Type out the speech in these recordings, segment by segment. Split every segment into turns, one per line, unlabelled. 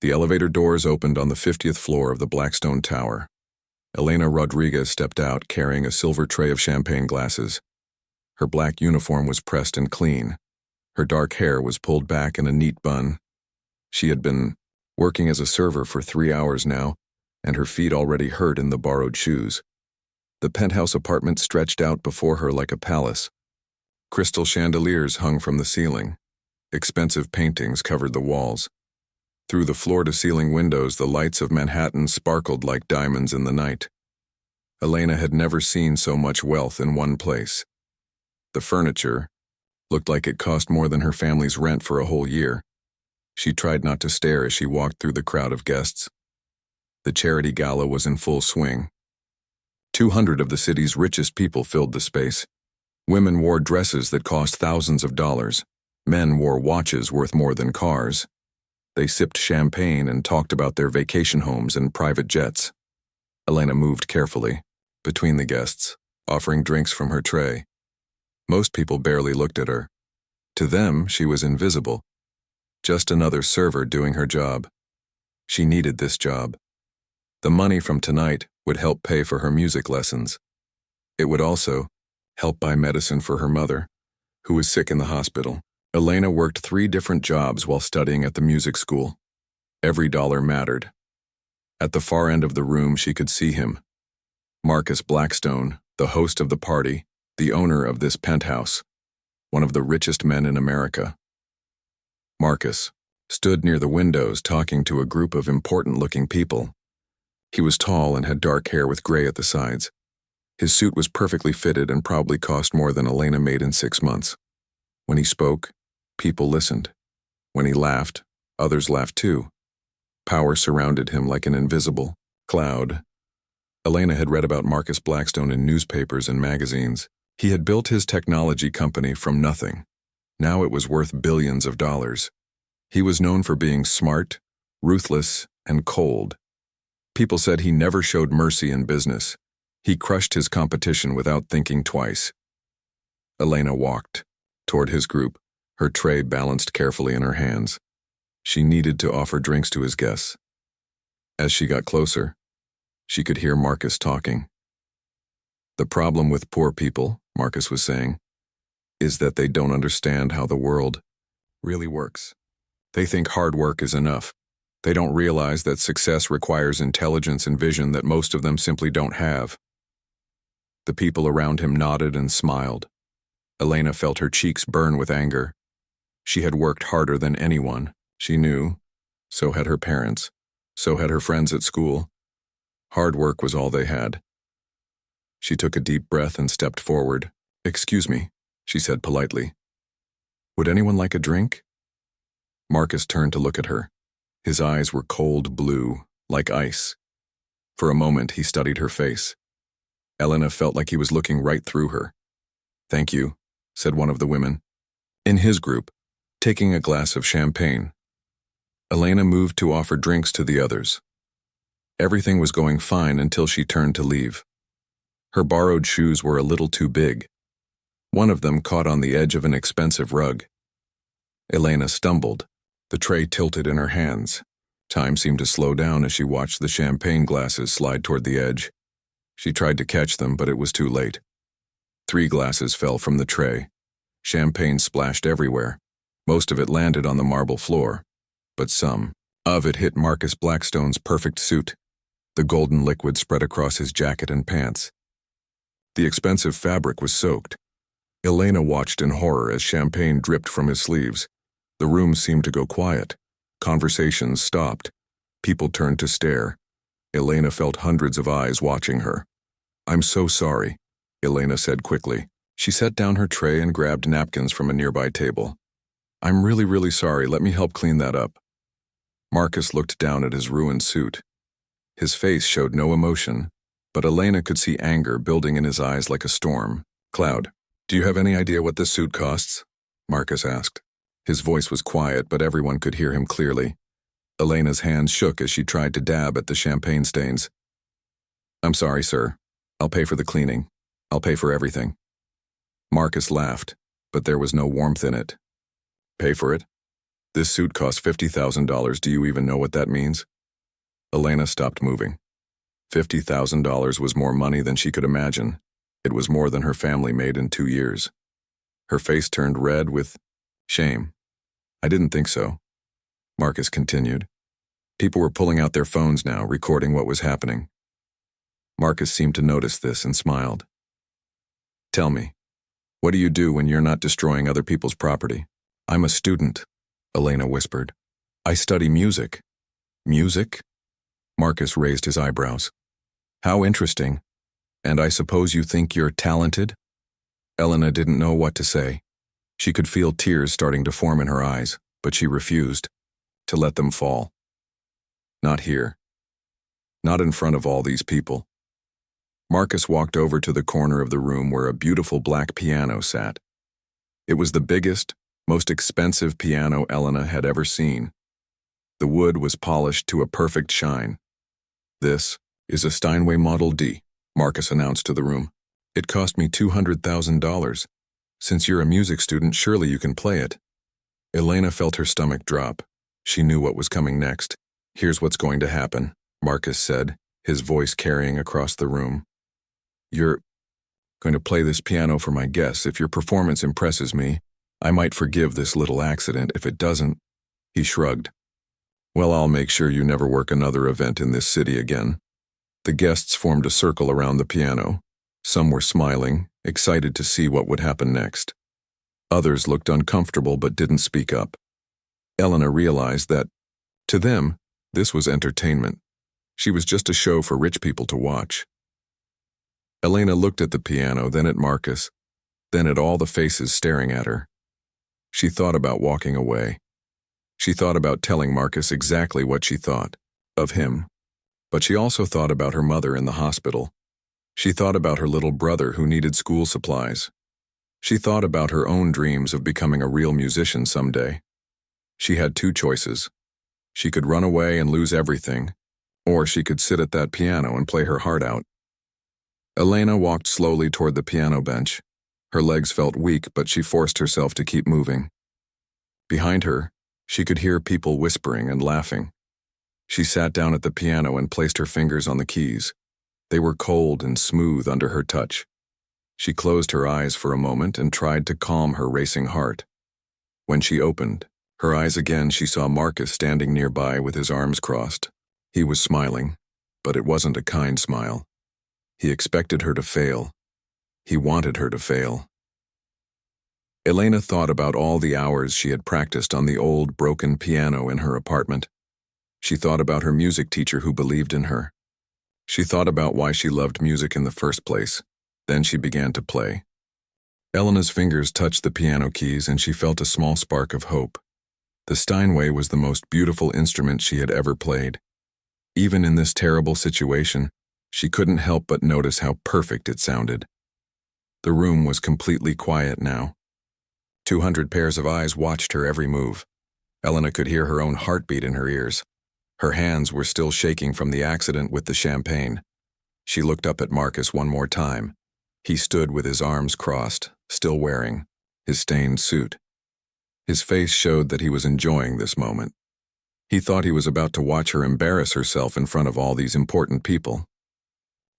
The elevator doors opened on the 50th floor of the Blackstone Tower. Elena Rodriguez stepped out carrying a silver tray of champagne glasses. Her black uniform was pressed and clean. Her dark hair was pulled back in a neat bun. She had been working as a server for 3 hours now, and her feet already hurt in the borrowed shoes. The penthouse apartment stretched out before her like a palace. Crystal chandeliers hung from the ceiling. Expensive paintings covered the walls. Through the floor-to-ceiling windows, the lights of Manhattan sparkled like diamonds in the night. Elena had never seen so much wealth in one place. The furniture looked like it cost more than her family's rent for a whole year. She tried not to stare as she walked through the crowd of guests. The charity gala was in full swing. 200 of the city's richest people filled the space. Women wore dresses that cost thousands of dollars. Men wore watches worth more than cars. They sipped champagne and talked about their vacation homes and private jets. Elena moved carefully between the guests, offering drinks from her tray. Most people barely looked at her. To them, she was invisible. Just another server doing her job. She needed this job. The money from tonight would help pay for her music lessons. It would also help buy medicine for her mother, who was sick in the hospital. Elena worked 3 different jobs while studying at the music school. Every dollar mattered. At the far end of the room, she could see him. Marcus Blackstone, the host of the party, the owner of this penthouse, one of the richest men in America. Marcus stood near the windows talking to a group of important-looking people. He was tall and had dark hair with gray at the sides. His suit was perfectly fitted and probably cost more than Elena made in 6 months. When he spoke, people listened. When he laughed, others laughed too. Power surrounded him like an invisible cloud. Elena had read about Marcus Blackstone in newspapers and magazines. He had built his technology company from nothing. Now it was worth billions of dollars. He was known for being smart, ruthless, and cold. People said he never showed mercy in business. He crushed his competition without thinking twice. Elena walked toward his group, her tray balanced carefully in her hands. She needed to offer drinks to his guests. As she got closer, she could hear Marcus talking. The problem with poor people, Marcus was saying, is that they don't understand how the world really works. They think hard work is enough. They don't realize that success requires intelligence and vision that most of them simply don't have. The people around him nodded and smiled. Elena felt her cheeks burn with anger. She had worked harder than anyone, she knew. So had her parents. So had her friends at school. Hard work was all they had. She took a deep breath and stepped forward. "Excuse me," she said politely. "Would anyone like a drink?" Marcus turned to look at her. His eyes were cold blue, like ice. For a moment, he studied her face. Elena felt like he was looking right through her. "Thank you," said one of the women. In his group, taking a glass of champagne. Elena moved to offer drinks to the others. Everything was going fine until she turned to leave. Her borrowed shoes were a little too big. One of them caught on the edge of an expensive rug. Elena stumbled. The tray tilted in her hands. Time seemed to slow down as she watched the champagne glasses slide toward the edge. She tried to catch them, but it was too late. 3 glasses fell from the tray. Champagne splashed everywhere. Most of it landed on the marble floor, but some of it hit Marcus Blackstone's perfect suit. The golden liquid spread across his jacket and pants. The expensive fabric was soaked. Elena watched in horror as champagne dripped from his sleeves. The room seemed to go quiet. Conversations stopped. People turned to stare. Elena felt hundreds of eyes watching her. "I'm so sorry," Elena said quickly. She set down her tray and grabbed napkins from a nearby table. "I'm really sorry. Let me help clean that up." Marcus looked down at his ruined suit. His face showed no emotion, but Elena could see anger building in his eyes like a storm cloud. "Do you have any idea what this suit costs?" Marcus asked. His voice was quiet, but everyone could hear him clearly. Elena's hands shook as she tried to dab at the champagne stains. "I'm sorry, sir. I'll pay for the cleaning. I'll pay for everything." Marcus laughed, but there was no warmth in it. "Pay for it?" This suit costs $50,000. Do you even know what that means? Elena stopped moving. $50,000 was more money than she could imagine. It was more than her family made in 2 years. Her face turned red with shame. I didn't think so. Marcus continued. People were pulling out their phones now, recording what was happening. Marcus seemed to notice this and smiled. Tell me, what do you do when you're not destroying other people's property? I'm a student, Elena whispered. I study music. Music? Marcus raised his eyebrows. How interesting. And I suppose you think you're talented? Elena didn't know what to say. She could feel tears starting to form in her eyes, but she refused to let them fall. Not here. Not in front of all these people. Marcus walked over to the corner of the room where a beautiful black piano sat. It was the biggest, most expensive piano Elena had ever seen. The wood was polished to a perfect shine. This is a Steinway Model D, Marcus announced to the room. It cost me $200,000. Since you're a music student, surely you can play it. Elena felt her stomach drop. She knew what was coming next. Here's what's going to happen, Marcus said, his voice carrying across the room. You're going to play this piano for my guests. If your performance impresses me, I might forgive this little accident. If it doesn't, he shrugged. Well, I'll make sure you never work another event in this city again. The guests formed a circle around the piano. Some were smiling, excited to see what would happen next. Others looked uncomfortable but didn't speak up. Elena realized that, to them, this was entertainment. She was just a show for rich people to watch. Elena looked at the piano, then at Marcus, then at all the faces staring at her. She thought about walking away. She thought about telling Marcus exactly what she thought of him. But she also thought about her mother in the hospital. She thought about her little brother who needed school supplies. She thought about her own dreams of becoming a real musician someday. She had 2 choices. She could run away and lose everything, or she could sit at that piano and play her heart out. Elena walked slowly toward the piano bench. Her legs felt weak, but she forced herself to keep moving. Behind her, she could hear people whispering and laughing. She sat down at the piano and placed her fingers on the keys. They were cold and smooth under her touch. She closed her eyes for a moment and tried to calm her racing heart. When she opened her eyes again, she saw Marcus standing nearby with his arms crossed. He was smiling, but it wasn't a kind smile. He expected her to fail. He wanted her to fail. Elena thought about all the hours she had practiced on the old, broken piano in her apartment. She thought about her music teacher who believed in her. She thought about why she loved music in the first place. Then she began to play. Elena's fingers touched the piano keys and she felt a small spark of hope. The Steinway was the most beautiful instrument she had ever played. Even in this terrible situation, she couldn't help but notice how perfect it sounded. The room was completely quiet now. 200 pairs of eyes watched her every move. Elena could hear her own heartbeat in her ears. Her hands were still shaking from the accident with the champagne. She looked up at Marcus one more time. He stood with his arms crossed, still wearing his stained suit. His face showed that he was enjoying this moment. He thought he was about to watch her embarrass herself in front of all these important people.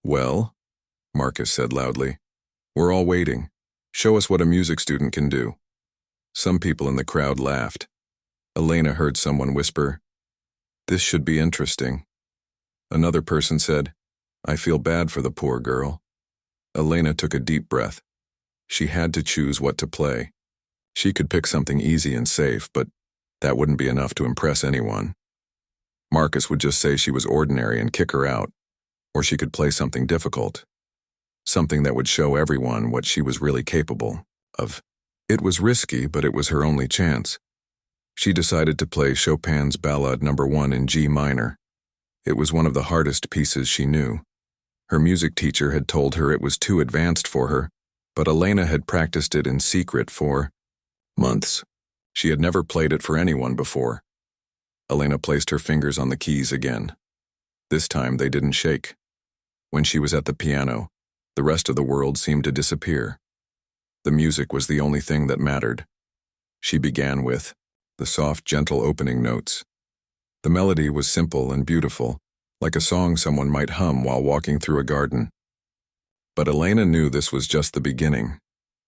Well, Marcus said loudly, we're all waiting. Show us what a music student can do. Some people in the crowd laughed. Elena heard someone whisper, this should be interesting. Another person said, I feel bad for the poor girl. Elena took a deep breath. She had to choose what to play. She could pick something easy and safe, but that wouldn't be enough to impress anyone. Marcus would just say she was ordinary and kick her out, or she could play something difficult, something that would show everyone what she was really capable of. It was risky, but it was her only chance. She decided to play Chopin's Ballade No. 1 in G minor. It was one of the hardest pieces she knew. Her music teacher had told her it was too advanced for her, but Elena had practiced it in secret for months. She had never played it for anyone before. Elena placed her fingers on the keys again. This time they didn't shake. When she was at the piano, the rest of the world seemed to disappear. The music was the only thing that mattered. She began with the soft, gentle opening notes. The melody was simple and beautiful, like a song someone might hum while walking through a garden. But Elena knew this was just the beginning.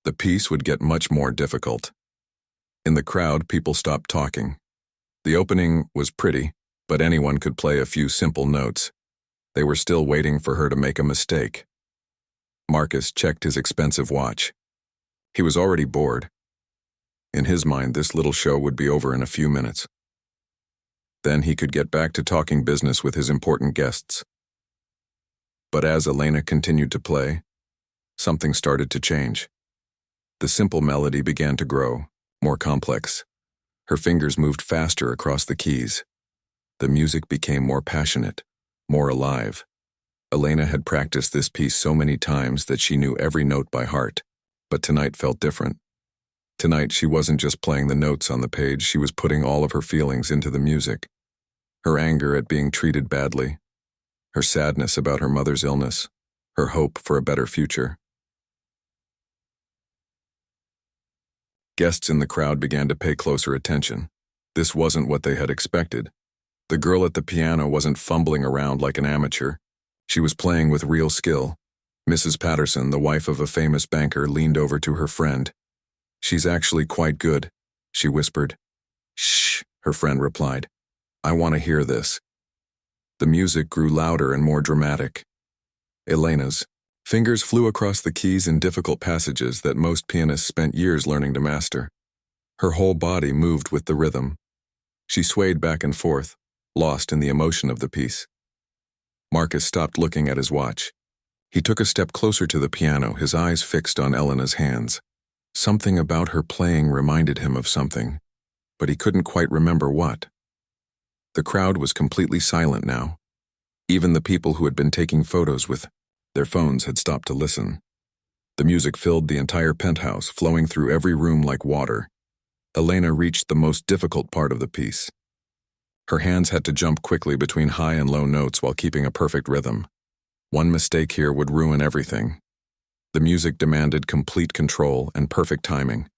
The piece would get much more difficult. In the crowd, people stopped talking. The opening was pretty, but anyone could play a few simple notes. They were still waiting for her to make a mistake. Marcus checked his expensive watch. He was already bored. In his mind, this little show would be over in a few minutes. Then he could get back to talking business with his important guests. But as Elena continued to play, something started to change. The simple melody began to grow, more complex. Her fingers moved faster across the keys. The music became more passionate, more alive. Elena had practiced this piece so many times that she knew every note by heart, but tonight felt different. Tonight she wasn't just playing the notes on the page, she was putting all of her feelings into the music. Her anger at being treated badly, her sadness about her mother's illness, her hope for a better future. Guests in the crowd began to pay closer attention. This wasn't what they had expected. The girl at the piano wasn't fumbling around like an amateur. She was playing with real skill. Mrs. Patterson, the wife of a famous banker, leaned over to her friend. "She's actually quite good," she whispered. "Shh," her friend replied. "I want to hear this." The music grew louder and more dramatic. Elena's fingers flew across the keys in difficult passages that most pianists spent years learning to master. Her whole body moved with the rhythm. She swayed back and forth, lost in the emotion of the piece. Marcus stopped looking at his watch. He took a step closer to the piano, his eyes fixed on Elena's hands. Something about her playing reminded him of something, but he couldn't quite remember what. The crowd was completely silent now. Even the people who had been taking photos with their phones had stopped to listen. The music filled the entire penthouse, flowing through every room like water. Elena reached the most difficult part of the piece. Her hands had to jump quickly between high and low notes while keeping a perfect rhythm. One mistake here would ruin everything. The music demanded complete control and perfect timing.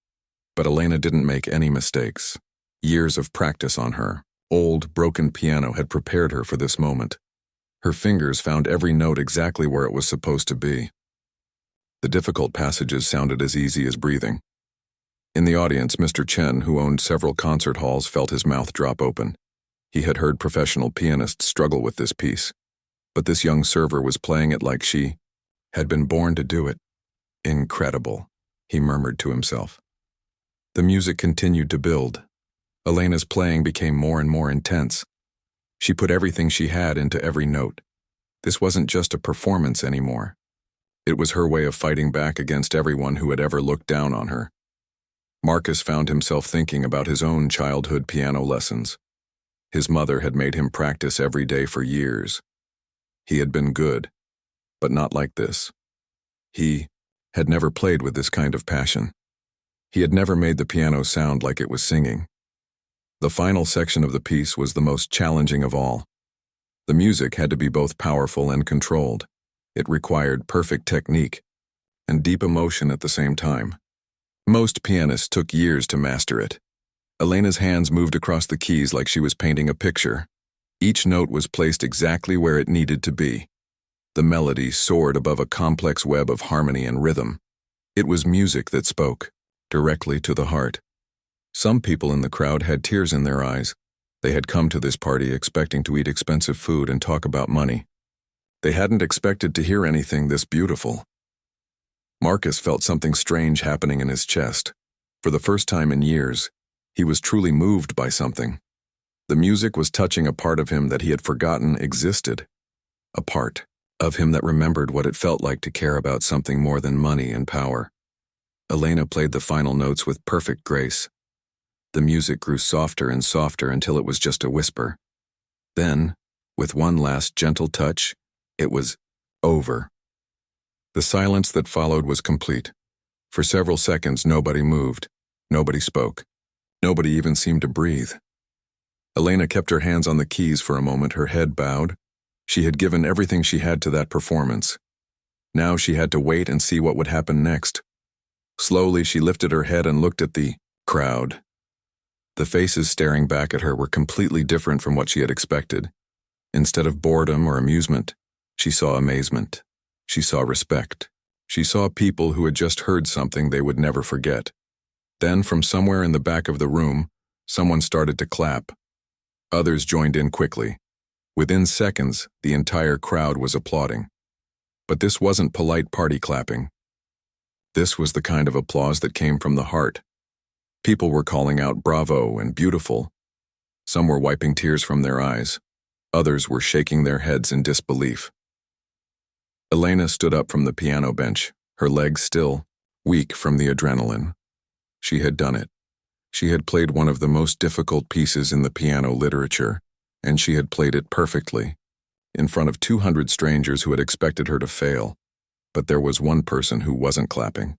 But Elena didn't make any mistakes. Years of practice on her old, broken piano had prepared her for this moment. Her fingers found every note exactly where it was supposed to be. The difficult passages sounded as easy as breathing. In the audience, Mr. Chen, who owned several concert halls, felt his mouth drop open. He had heard professional pianists struggle with this piece, but this young server was playing it like she had been born to do it. "Incredible," he murmured to himself. The music continued to build. Elena's playing became more and more intense. She put everything she had into every note. This wasn't just a performance anymore. It was her way of fighting back against everyone who had ever looked down on her. Marcus found himself thinking about his own childhood piano lessons. His mother had made him practice every day for years. He had been good, but not like this. He had never played with this kind of passion. He had never made the piano sound like it was singing. The final section of the piece was the most challenging of all. The music had to be both powerful and controlled. It required perfect technique and deep emotion at the same time. Most pianists took years to master it. Elena's hands moved across the keys like she was painting a picture. Each note was placed exactly where it needed to be. The melody soared above a complex web of harmony and rhythm. It was music that spoke, directly to the heart. Some people in the crowd had tears in their eyes. They had come to this party expecting to eat expensive food and talk about money. They hadn't expected to hear anything this beautiful. Marcus felt something strange happening in his chest. For the first time in years, he was truly moved by something. The music was touching a part of him that he had forgotten existed. A part of him that remembered what it felt like to care about something more than money and power. Elena played the final notes with perfect grace. The music grew softer and softer until it was just a whisper. Then, with one last gentle touch, it was over. The silence that followed was complete. For several seconds, nobody moved. Nobody spoke. Nobody even seemed to breathe. Elena kept her hands on the keys for a moment, her head bowed. She had given everything she had to that performance. Now she had to wait and see what would happen next. Slowly, she lifted her head and looked at the crowd. The faces staring back at her were completely different from what she had expected. Instead of boredom or amusement, she saw amazement. She saw respect. She saw people who had just heard something they would never forget. Then, from somewhere in the back of the room, someone started to clap. Others joined in quickly. Within seconds, the entire crowd was applauding. But this wasn't polite party clapping. This was the kind of applause that came from the heart. People were calling out bravo and beautiful. Some were wiping tears from their eyes. Others were shaking their heads in disbelief. Elena stood up from the piano bench, her legs still, weak from the adrenaline. She had done it. She had played one of the most difficult pieces in the piano literature, and she had played it perfectly, in front of 200 strangers who had expected her to fail. But there was one person who wasn't clapping.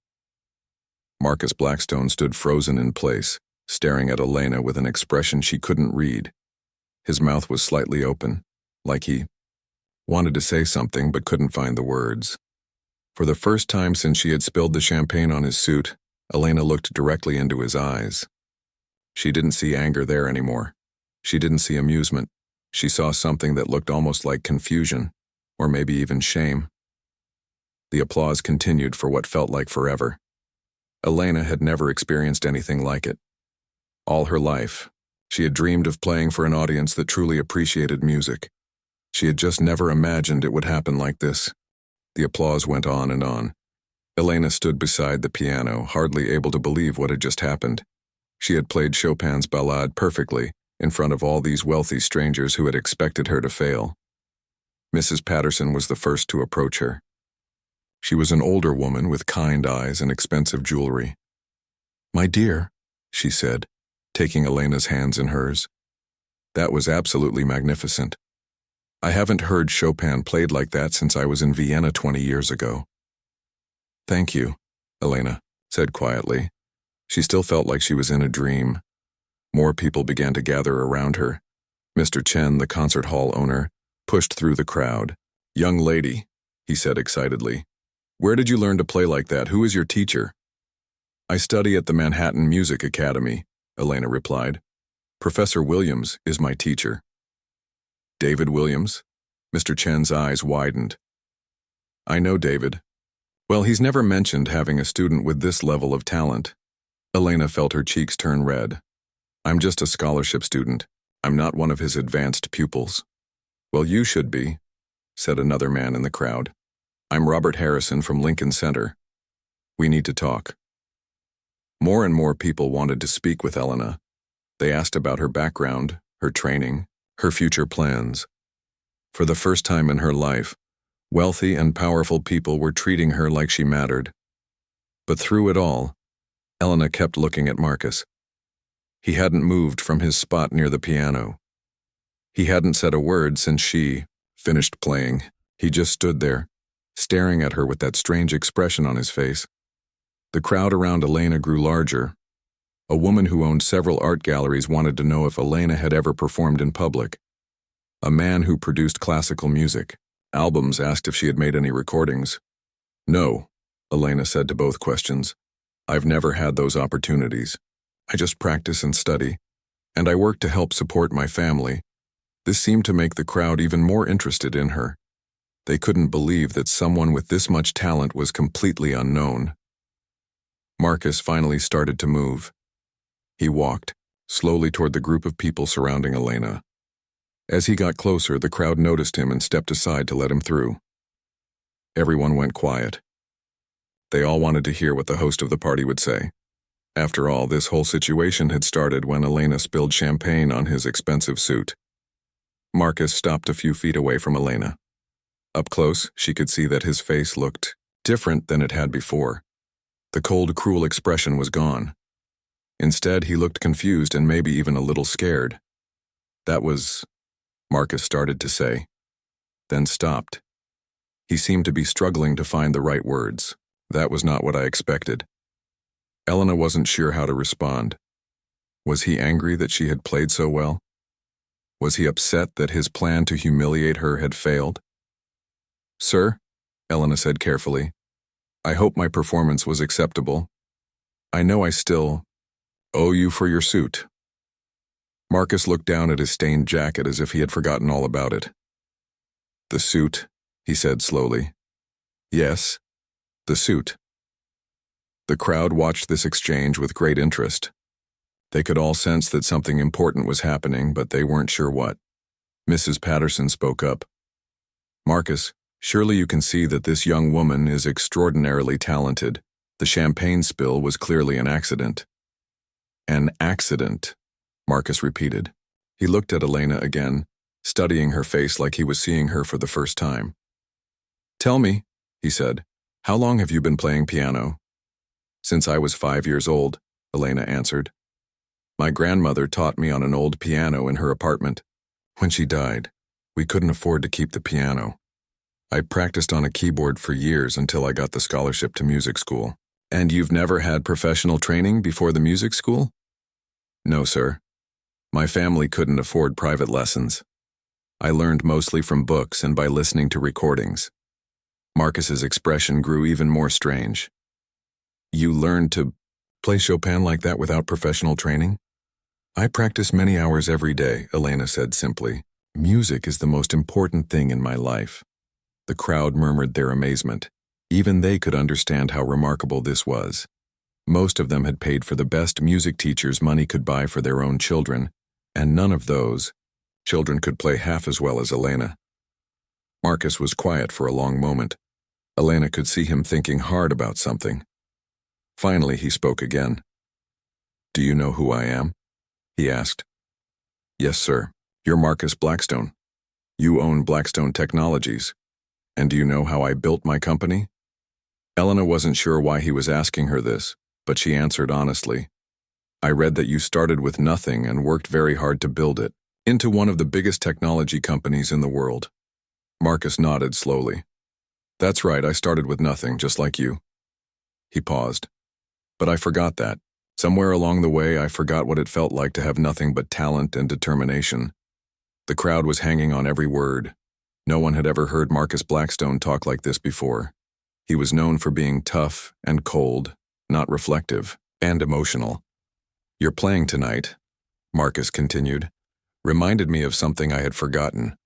Marcus Blackstone stood frozen in place, staring at Elena with an expression she couldn't read. His mouth was slightly open, like he wanted to say something but couldn't find the words. For the first time since she had spilled the champagne on his suit, Elena looked directly into his eyes. She didn't see anger there anymore. She didn't see amusement. She saw something that looked almost like confusion, or maybe even shame. The applause continued for what felt like forever. Elena had never experienced anything like it. All her life, she had dreamed of playing for an audience that truly appreciated music. She had just never imagined it would happen like this. The applause went on and on. Elena stood beside the piano, hardly able to believe what had just happened. She had played Chopin's ballade perfectly, in front of all these wealthy strangers who had expected her to fail. Mrs. Patterson was the first to approach her. She was an older woman with kind eyes and expensive jewelry. "My dear," she said, taking Elena's hands in hers. "That was absolutely magnificent. I haven't heard Chopin played like that since I was in Vienna 20 years ago." "Thank you," Elena said quietly. She still felt like she was in a dream. More people began to gather around her. Mr. Chen, the concert hall owner, pushed through the crowd. "Young lady," he said excitedly, "where did you learn to play like that? Who is your teacher?" "I study at the Manhattan Music Academy," Elena replied. "Professor Williams is my teacher." "David Williams?" Mr. Chen's eyes widened. "I know David. Well, he's never mentioned having a student with this level of talent." Elena felt her cheeks turn red. "I'm just a scholarship student. I'm not one of his advanced pupils." "Well, you should be," said another man in the crowd. "I'm Robert Harrison from Lincoln Center. We need to talk." More and more people wanted to speak with Elena. They asked about her background, her training, her future plans. For the first time in her life, wealthy and powerful people were treating her like she mattered. But through it all, Elena kept looking at Marcus. He hadn't moved from his spot near the piano. He hadn't said a word since she finished playing. He just stood there, staring at her with that strange expression on his face. The crowd around Elena grew larger. A woman who owned several art galleries wanted to know if Elena had ever performed in public. A man who produced classical music, albums, asked if she had made any recordings. "No," Elena said to both questions. "I've never had those opportunities. I just practice and study, and I work to help support my family." This seemed to make the crowd even more interested in her. They couldn't believe that someone with this much talent was completely unknown. Marcus finally started to move. He walked slowly toward the group of people surrounding Elena. As he got closer, the crowd noticed him and stepped aside to let him through. Everyone went quiet. They all wanted to hear what the host of the party would say. After all, this whole situation had started when Elena spilled champagne on his expensive suit. Marcus stopped a few feet away from Elena. Up close, she could see that his face looked different than it had before. The cold, cruel expression was gone. Instead, he looked confused and maybe even a little scared. "That was," Marcus started to say, then stopped. He seemed to be struggling to find the right words. "That was not what I expected." Elena wasn't sure how to respond. Was he angry that she had played so well? Was he upset that his plan to humiliate her had failed? "Sir," Elena said carefully, "I hope my performance was acceptable. I know I still owe you for your suit." Marcus looked down at his stained jacket as if he had forgotten all about it. "The suit," he said slowly. "Yes, the suit." The crowd watched this exchange with great interest. They could all sense that something important was happening, but they weren't sure what. Mrs. Patterson spoke up. "Marcus, surely you can see that this young woman is extraordinarily talented. The champagne spill was clearly an accident." "An accident," Marcus repeated. He looked at Elena again, studying her face like he was seeing her for the first time. "Tell me," he said, "how long have you been playing piano?" "Since I was 5 years old," Elena answered. "My grandmother taught me on an old piano in her apartment. When she died, we couldn't afford to keep the piano. I practiced on a keyboard for years until I got the scholarship to music school." "And you've never had professional training before the music school?" "No, sir. My family couldn't afford private lessons. I learned mostly from books and by listening to recordings." Marcus's expression grew even more strange. "You learned to play Chopin like that without professional training?" "I practice many hours every day," Elena said simply. "Music is the most important thing in my life." The crowd murmured their amazement. Even they could understand how remarkable this was. Most of them had paid for the best music teachers money could buy for their own children, and none of those children could play half as well as Elena. Marcus was quiet for a long moment. Elena could see him thinking hard about something. Finally, he spoke again. "Do you know who I am?" he asked. "Yes, sir. You're Marcus Blackstone. You own Blackstone Technologies. And do you know how I built my company?" Elena wasn't sure why he was asking her this, but she answered honestly. "I read that you started with nothing and worked very hard to build it into one of the biggest technology companies in the world." Marcus nodded slowly. "That's right, I started with nothing, just like you." He paused. "But I forgot that. Somewhere along the way, I forgot what it felt like to have nothing but talent and determination." The crowd was hanging on every word. No one had ever heard Marcus Blackstone talk like this before. He was known for being tough and cold, not reflective, and emotional. "Your playing tonight," Marcus continued, "reminded me of something I had forgotten.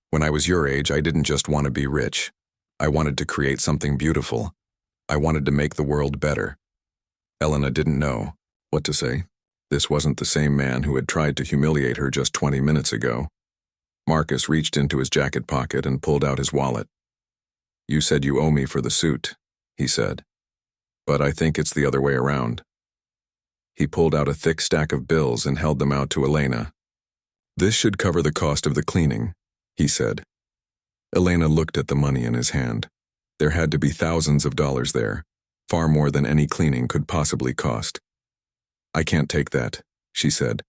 When I was your age, I didn't just want to be rich. I wanted to create something beautiful. I wanted to make the world better." Elena didn't know what to say. This wasn't the same man who had tried to humiliate her just 20 minutes ago. Marcus reached into his jacket pocket and pulled out his wallet. "You said you owe me for the suit," he said. "But I think it's the other way around." He pulled out a thick stack of bills and held them out to Elena. "This should cover the cost of the cleaning," he said. Elena looked at the money in his hand. There had to be thousands of dollars there, far more than any cleaning could possibly cost. "I can't take that," she said.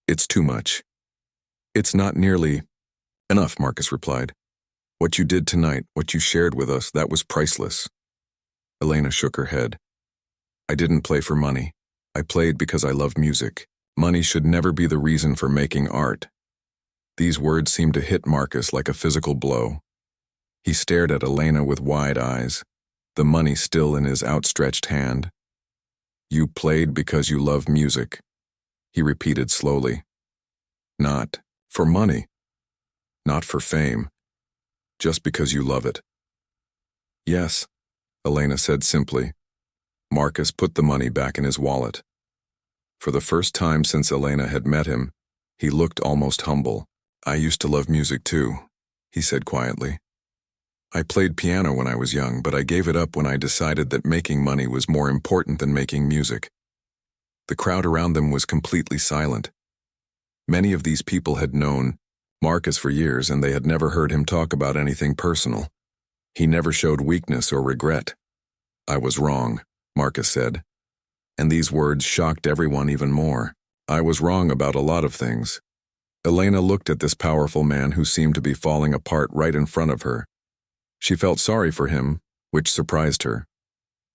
"It's too much." "It's not nearly enough," Marcus replied. "What you did tonight, what you shared with us, that was priceless." Elena shook her head. "I didn't play for money. I played because I love music. Money should never be the reason for making art." These words seemed to hit Marcus like a physical blow. He stared at Elena with wide eyes, the money still in his outstretched hand. "You played because you love music," he repeated slowly. "Not for money. Not for fame. Just because you love it." "Yes," Elena said simply. Marcus put the money back in his wallet. For the first time since Elena had met him, he looked almost humble. "I used to love music too," he said quietly. "I played piano when I was young, but I gave it up when I decided that making money was more important than making music." The crowd around them was completely silent. Many of these people had known Marcus for years, and they had never heard him talk about anything personal. He never showed weakness or regret. "I was wrong," Marcus said. And these words shocked everyone even more. "I was wrong about a lot of things." Elena looked at this powerful man who seemed to be falling apart right in front of her. She felt sorry for him, which surprised her.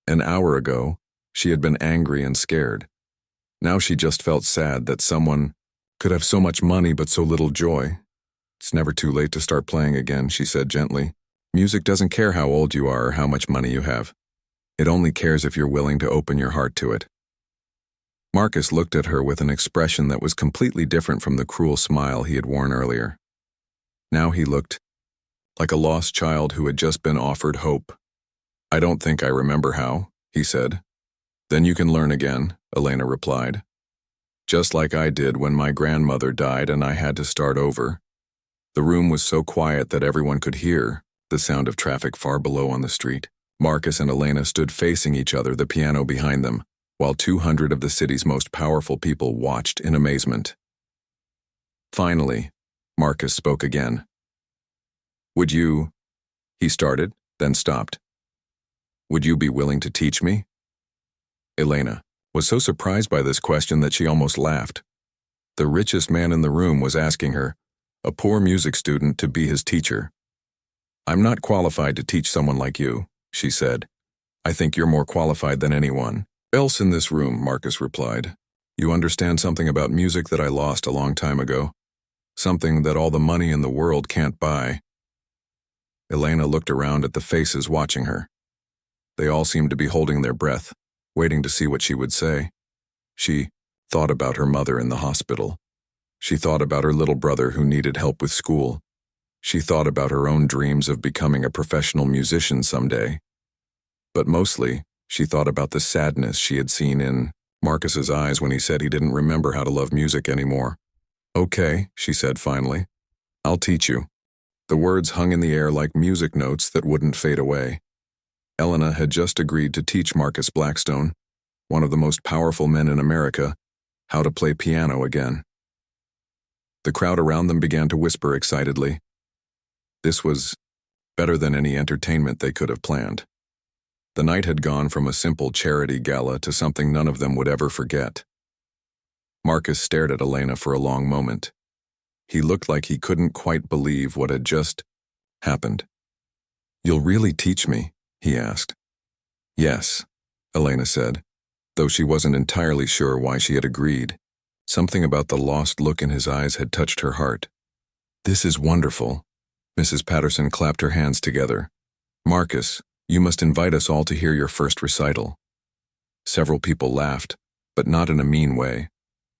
An hour ago, she had been angry and scared. Now she just felt sad that someone could have so much money but so little joy. "It's never too late to start playing again," she said gently. "Music doesn't care how old you are or how much money you have. It only cares if you're willing to open your heart to it." Marcus looked at her with an expression that was completely different from the cruel smile he had worn earlier. Now he looked like a lost child who had just been offered hope. "I don't think I remember how," he said. "Then you can learn again," Elena replied. "Just like I did when my grandmother died and I had to start over." The room was so quiet that everyone could hear the sound of traffic far below on the street. Marcus and Elena stood facing each other, the piano behind them, while 200 of the city's most powerful people watched in amazement. Finally, Marcus spoke again. "Would you—" he started, then stopped. "Would you be willing to teach me?" Elena was so surprised by this question that she almost laughed. The richest man in the room was asking her, a poor music student, to be his teacher. "I'm not qualified to teach someone like you," she said. "I think you're more qualified than anyone else in this room," Marcus replied. "You understand something about music that I lost a long time ago. Something that all the money in the world can't buy." Elena looked around at the faces watching her. They all seemed to be holding their breath, waiting to see what she would say. She thought about her mother in the hospital. She thought about her little brother who needed help with school. She thought about her own dreams of becoming a professional musician someday. But mostly, she thought about the sadness she had seen in Marcus's eyes when he said he didn't remember how to love music anymore. "Okay," she said finally. "I'll teach you." The words hung in the air like music notes that wouldn't fade away. Elena had just agreed to teach Marcus Blackstone, one of the most powerful men in America, how to play piano again. The crowd around them began to whisper excitedly. This was better than any entertainment they could have planned. The night had gone from a simple charity gala to something none of them would ever forget. Marcus stared at Elena for a long moment. He looked like he couldn't quite believe what had just happened. "You'll really teach me?" he asked. "Yes," Elena said, though she wasn't entirely sure why she had agreed. Something about the lost look in his eyes had touched her heart. "This is wonderful." Mrs. Patterson clapped her hands together. "Marcus, you must invite us all to hear your first recital." Several people laughed, but not in a mean way.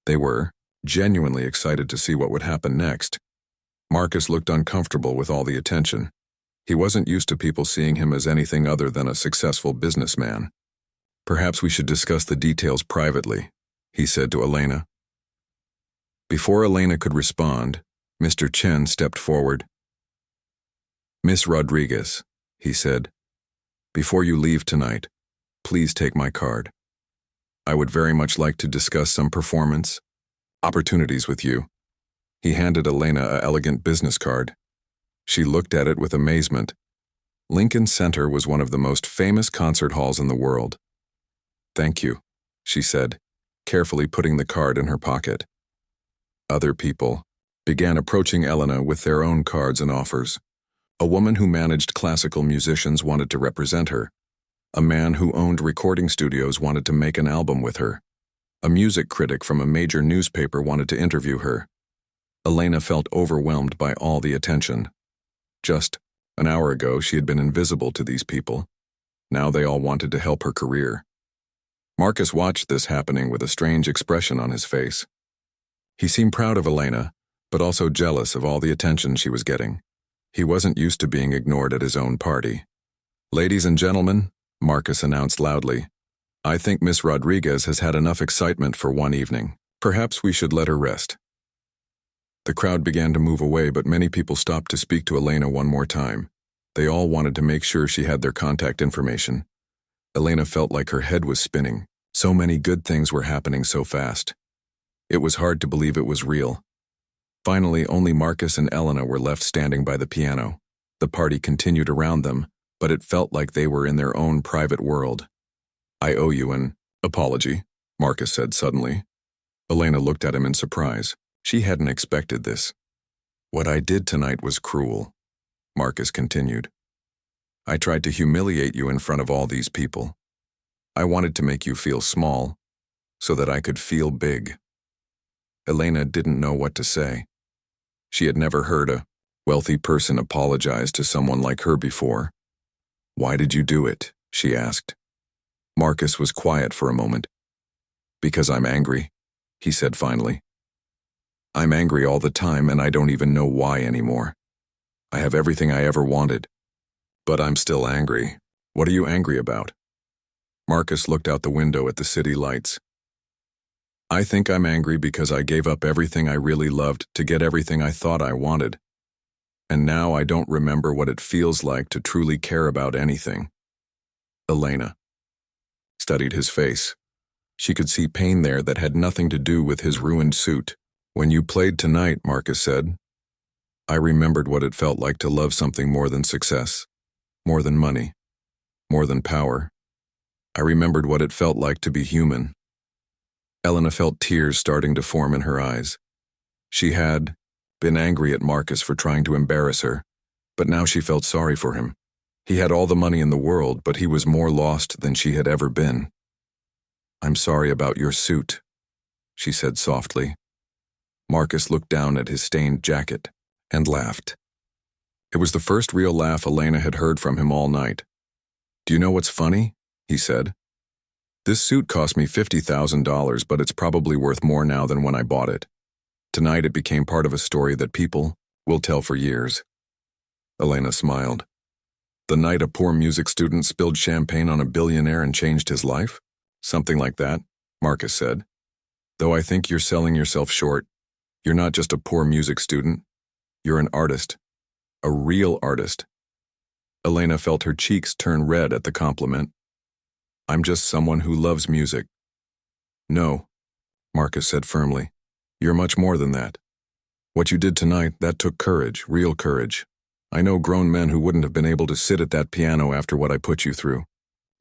They were genuinely excited to see what would happen next. Marcus looked uncomfortable with all the attention. He wasn't used to people seeing him as anything other than a successful businessman. "Perhaps we should discuss the details privately," he said to Elena. Before Elena could respond, Mr. Chen stepped forward. "Miss Rodriguez," he said, "before you leave tonight, please take my card. I would very much like to discuss some performance opportunities with you." He handed Elena an elegant business card. She looked at it with amazement. Lincoln Center was one of the most famous concert halls in the world. "Thank you," she said, carefully putting the card in her pocket. Other people began approaching Elena with their own cards and offers. A woman who managed classical musicians wanted to represent her. A man who owned recording studios wanted to make an album with her. A music critic from a major newspaper wanted to interview her. Elena felt overwhelmed by all the attention. Just an hour ago, she had been invisible to these people. Now they all wanted to help her career. Marcus watched this happening with a strange expression on his face. He seemed proud of Elena, but also jealous of all the attention she was getting. He wasn't used to being ignored at his own party. "Ladies and gentlemen," Marcus announced loudly, "I think Miss Rodriguez has had enough excitement for one evening. Perhaps we should let her rest." The crowd began to move away, but many people stopped to speak to Elena one more time. They all wanted to make sure she had their contact information. Elena felt like her head was spinning. So many good things were happening so fast. It was hard to believe it was real. Finally, only Marcus and Elena were left standing by the piano. The party continued around them, but it felt like they were in their own private world. "I owe you an apology," Marcus said suddenly. Elena looked at him in surprise. She hadn't expected this. "What I did tonight was cruel," Marcus continued. "I tried to humiliate you in front of all these people. I wanted to make you feel small, so that I could feel big." Elena didn't know what to say. She had never heard a wealthy person apologize to someone like her before. "Why did you do it?" she asked. Marcus was quiet for a moment. Because I'm angry, he said finally. I'm angry all the time and I don't even know why anymore. I have everything I ever wanted. But I'm still angry. What are you angry about? Marcus looked out the window at the city lights. I think I'm angry because I gave up everything I really loved to get everything I thought I wanted. And now I don't remember what it feels like to truly care about anything. Elena studied his face. She could see pain there that had nothing to do with his ruined suit. When you played tonight, Marcus said, I remembered what it felt like to love something more than success, more than money, more than power. I remembered what it felt like to be human. Elena felt tears starting to form in her eyes. She had been angry at Marcus for trying to embarrass her, but now she felt sorry for him. He had all the money in the world, but he was more lost than she had ever been. I'm sorry about your suit, she said softly. Marcus looked down at his stained jacket and laughed. It was the first real laugh Elena had heard from him all night. Do you know what's funny? He said. This suit cost me $50,000, but it's probably worth more now than when I bought it. Tonight it became part of a story that people will tell for years. Elena smiled. The night a poor music student spilled champagne on a billionaire and changed his life? Something like that, Marcus said. Though I think you're selling yourself short. You're not just a poor music student. You're an artist. A real artist. Elena felt her cheeks turn red at the compliment. I'm just someone who loves music. No, Marcus said firmly. You're much more than that. What you did tonight, that took courage, real courage. I know grown men who wouldn't have been able to sit at that piano after what I put you through.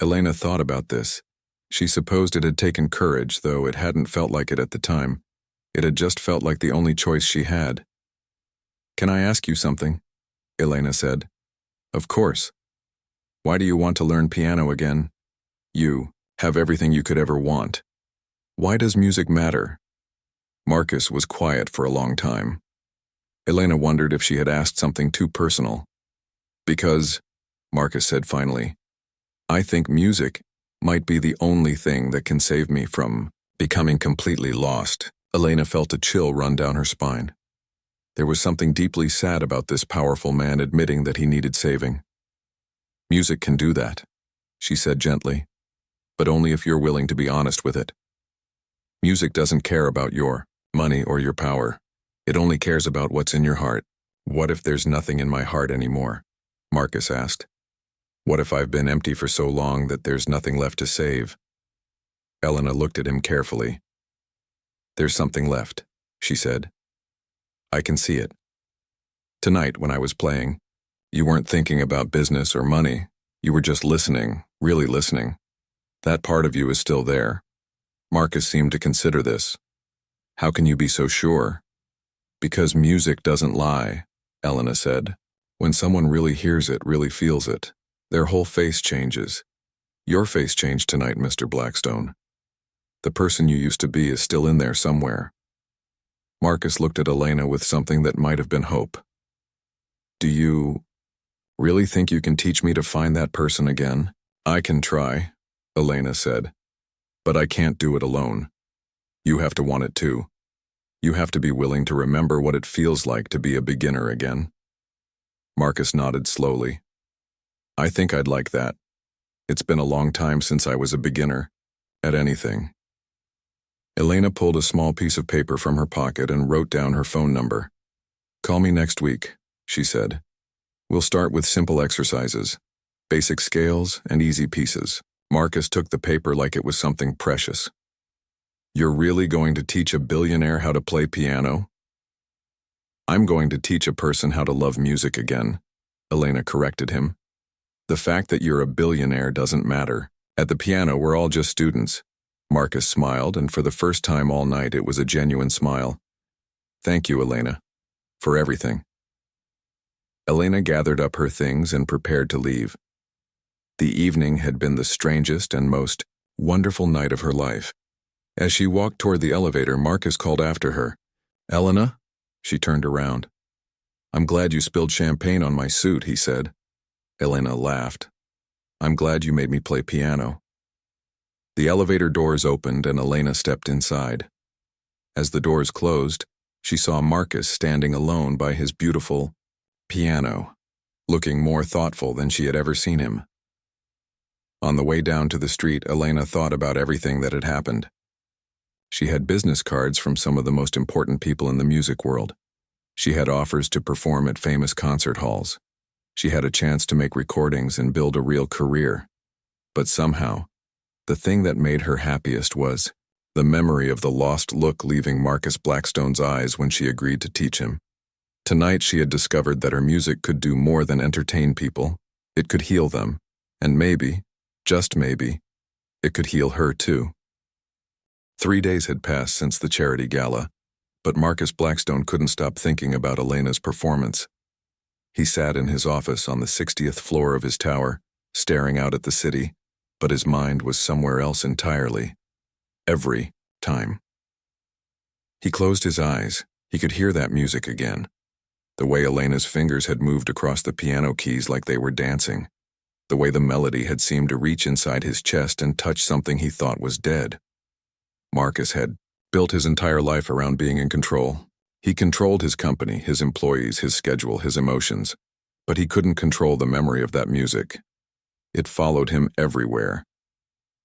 Elena thought about this. She supposed it had taken courage, though it hadn't felt like it at the time. It had just felt like the only choice she had. Can I ask you something? Elena said. Of course. Why do you want to learn piano again? You have everything you could ever want. Why does music matter? Marcus was quiet for a long time. Elena wondered if she had asked something too personal. Because, Marcus said finally, I think music might be the only thing that can save me from becoming completely lost. Elena felt a chill run down her spine. There was something deeply sad about this powerful man admitting that he needed saving. Music can do that, she said gently, but only if you're willing to be honest with it. Music doesn't care about your money or your power. It only cares about what's in your heart. What if there's nothing in my heart anymore? Marcus asked. What if I've been empty for so long that there's nothing left to save? Elena looked at him carefully. There's something left, she said. I can see it. Tonight, when I was playing, you weren't thinking about business or money. You were just listening, really listening. That part of you is still there. Marcus seemed to consider this. How can you be so sure? Because music doesn't lie, Elena said. When someone really hears it, really feels it, their whole face changes. Your face changed tonight, Mr. Blackstone. The person you used to be is still in there somewhere. Marcus looked at Elena with something that might have been hope. Do you really think you can teach me to find that person again? I can try, Elena said. But I can't do it alone. You have to want it too. You have to be willing to remember what it feels like to be a beginner again. Marcus nodded slowly. I think I'd like that. It's been a long time since I was a beginner at anything. Elena pulled a small piece of paper from her pocket and wrote down her phone number. Call me next week, she said. We'll start with simple exercises, basic scales and easy pieces. Marcus took the paper like it was something precious. You're really going to teach a billionaire how to play piano? I'm going to teach a person how to love music again, Elena corrected him. The fact that you're a billionaire doesn't matter. At the piano, we're all just students. Marcus smiled, and for the first time all night it was a genuine smile. Thank you, Elena, for everything. Elena gathered up her things and prepared to leave. The evening had been the strangest and most wonderful night of her life. As she walked toward the elevator, Marcus called after her. Elena? She turned around. I'm glad you spilled champagne on my suit, he said. Elena laughed. I'm glad you made me play piano. The elevator doors opened and Elena stepped inside. As the doors closed, she saw Marcus standing alone by his beautiful piano, looking more thoughtful than she had ever seen him. On the way down to the street, Elena thought about everything that had happened. She had business cards from some of the most important people in the music world. She had offers to perform at famous concert halls. She had a chance to make recordings and build a real career. But somehow, the thing that made her happiest was the memory of the lost look leaving Marcus Blackstone's eyes when she agreed to teach him. Tonight she had discovered that her music could do more than entertain people. It could heal them, and maybe, just maybe, it could heal her too. 3 days had passed since the charity gala, but Marcus Blackstone couldn't stop thinking about Elena's performance. He sat in his office on the 60th floor of his tower, staring out at the city, but his mind was somewhere else entirely. Every time. He closed his eyes. He could hear that music again. The way Elena's fingers had moved across the piano keys like they were dancing. The way the melody had seemed to reach inside his chest and touch something he thought was dead. Marcus had built his entire life around being in control. He controlled his company, his employees, his schedule, his emotions, but he couldn't control the memory of that music. It followed him everywhere.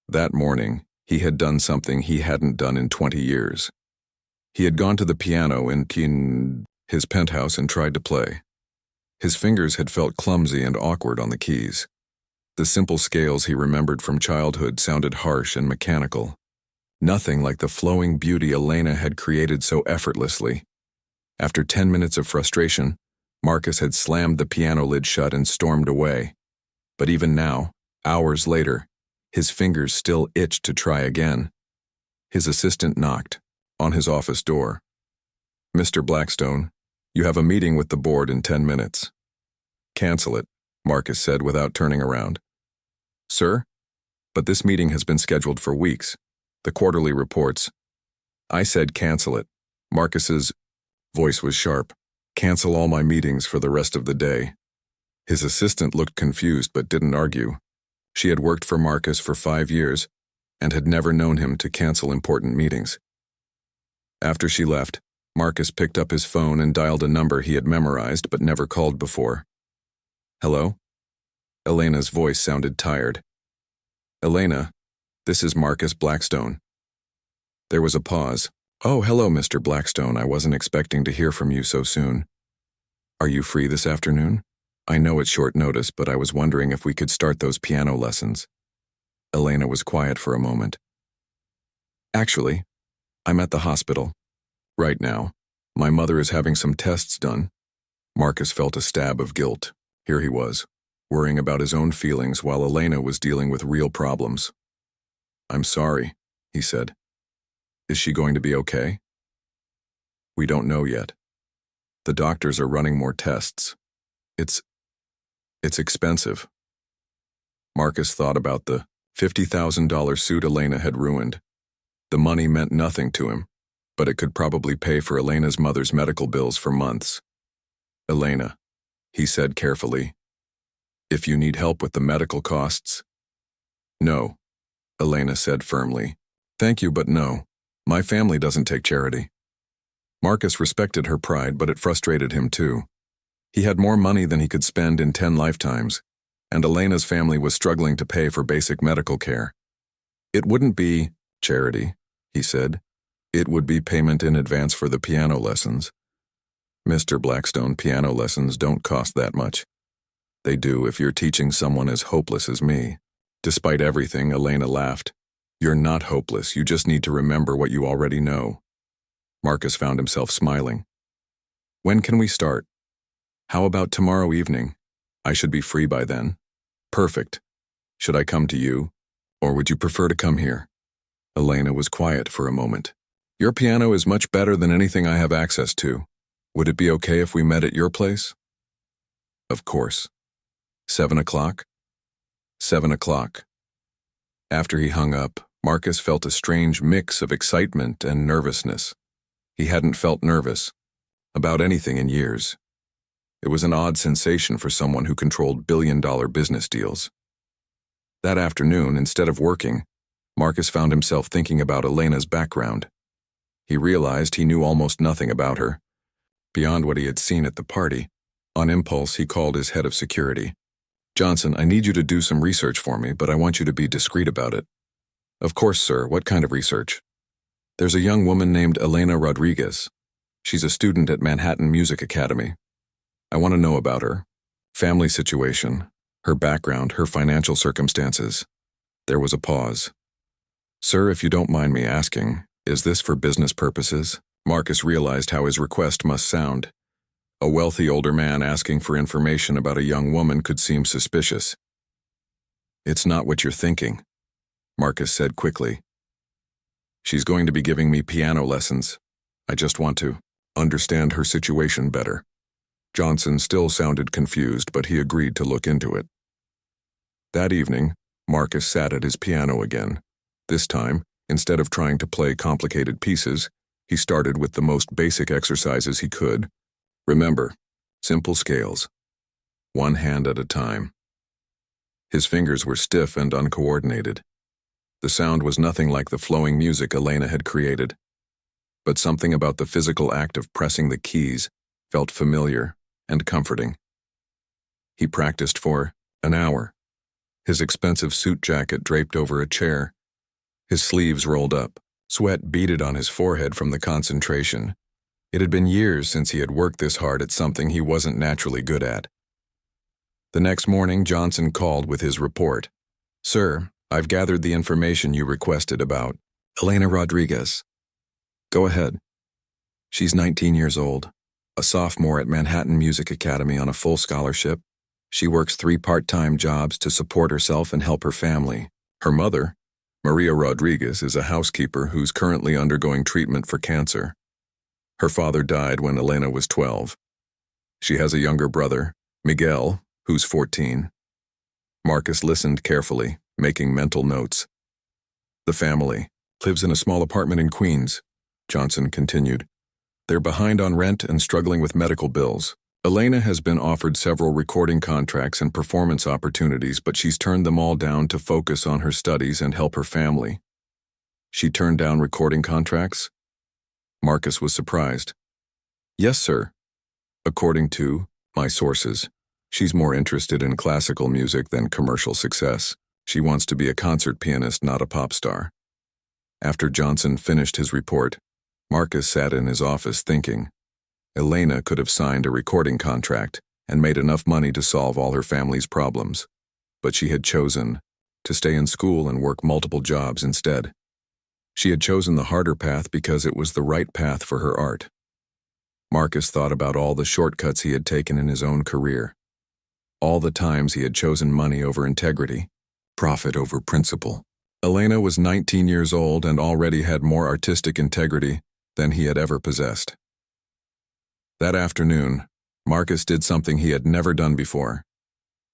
That morning, he had done something he hadn't done in 20 years. He had gone to the piano in his penthouse and tried to play. His fingers had felt clumsy and awkward on the keys. The simple scales he remembered from childhood sounded harsh and mechanical. Nothing like the flowing beauty Elena had created so effortlessly. After 10 minutes of frustration, Marcus had slammed the piano lid shut and stormed away. But even now, hours later, his fingers still itched to try again. His assistant knocked on his office door. "Mr. Blackstone, you have a meeting with the board in 10 minutes. "Cancel it," Marcus said without turning around. "Sir? But this meeting has been scheduled for weeks. The quarterly reports." "I said cancel it." Marcus's voice was sharp. "Cancel all my meetings for the rest of the day." His assistant looked confused but didn't argue. She had worked for Marcus for 5 years and had never known him to cancel important meetings. After she left, Marcus picked up his phone and dialed a number he had memorized but never called before. "Hello?" Elena's voice sounded tired. "Elena, this is Marcus Blackstone." There was a pause. "Oh, hello, Mr. Blackstone. I wasn't expecting to hear from you so soon. Are you free this afternoon? I know it's short notice, but I was wondering if we could start those piano lessons." Elena was quiet for a moment. "Actually, I'm at the hospital. Right now. My mother is having some tests done." Marcus felt a stab of guilt. Here he was, worrying about his own feelings while Elena was dealing with real problems. "I'm sorry," he said. "Is she going to be okay?" "We don't know yet. The doctors are running more tests. It's expensive." Marcus thought about the $50,000 suit Elena had ruined. The money meant nothing to him, but it could probably pay for Elena's mother's medical bills for months. "Elena," he said carefully, "if you need help with the medical costs." "No," Elena said firmly. "Thank you, but no. My family doesn't take charity." Marcus respected her pride, but it frustrated him too. He had more money than he could spend in 10 lifetimes, and Elena's family was struggling to pay for basic medical care. "It wouldn't be charity," he said. "It would be payment in advance for the piano lessons." "Mr. Blackstone, piano lessons don't cost that much." "They do if you're teaching someone as hopeless as me." Despite everything, Elena laughed. "You're not hopeless, you just need to remember what you already know." Marcus found himself smiling. "When can we start?" "How about tomorrow evening? I should be free by then." "Perfect. Should I come to you, or would you prefer to come here?" Elena was quiet for a moment. "Your piano is much better than anything I have access to. Would it be okay if we met at your place?" "Of course." 7 o'clock? 7 o'clock. After he hung up, Marcus felt a strange mix of excitement and nervousness. He hadn't felt nervous about anything in years. It was an odd sensation for someone who controlled billion-dollar business deals. That afternoon, instead of working, Marcus found himself thinking about Elena's background. He realized he knew almost nothing about her, beyond what he had seen at the party. On impulse, he called his head of security. "Johnson, I need you to do some research for me, but I want you to be discreet about it." "Of course, sir. What kind of research?" "There's a young woman named Elena Rodriguez. She's a student at Manhattan Music Academy. I want to know about her, family situation, her background, her financial circumstances." There was a pause. "Sir, if you don't mind me asking, is this for business purposes?" Marcus realized how his request must sound. A wealthy older man asking for information about a young woman could seem suspicious. "It's not what you're thinking," Marcus said quickly. "She's going to be giving me piano lessons. I just want to understand her situation better." Johnson still sounded confused, but he agreed to look into it. That evening, Marcus sat at his piano again. This time, instead of trying to play complicated pieces, he started with the most basic exercises he could. Remember, simple scales, one hand at a time. His fingers were stiff and uncoordinated. The sound was nothing like the flowing music Elena had created, but something about the physical act of pressing the keys felt familiar and comforting. He practiced for an hour, his expensive suit jacket draped over a chair, his sleeves rolled up. Sweat beaded on his forehead from the concentration. It had been years since he had worked this hard at something he wasn't naturally good at. The next morning, Johnson called with his report. "Sir, I've gathered the information you requested about Elena Rodriguez." "Go ahead." "She's 19 years old, a sophomore at Manhattan Music Academy on a full scholarship. She works 3 part-time jobs to support herself and help her family. Her mother, Maria Rodriguez, is a housekeeper who's currently undergoing treatment for cancer. Her father died when Elena was 12. She has a younger brother, Miguel, who's 14. Marcus listened carefully, making mental notes. "The family lives in a small apartment in Queens," Johnson continued. "They're behind on rent and struggling with medical bills. Elena has been offered several recording contracts and performance opportunities, but she's turned them all down to focus on her studies and help her family." "She turned down recording contracts?" Marcus was surprised. "Yes, sir. According to my sources, she's more interested in classical music than commercial success. She wants to be a concert pianist, not a pop star." After Johnson finished his report, Marcus sat in his office thinking. Elena could have signed a recording contract and made enough money to solve all her family's problems, but she had chosen to stay in school and work multiple jobs instead. She had chosen the harder path because it was the right path for her art. Marcus thought about all the shortcuts he had taken in his own career, all the times he had chosen money over integrity, profit over principle. Elena was 19 years old and already had more artistic integrity than he had ever possessed. That afternoon, Marcus did something he had never done before.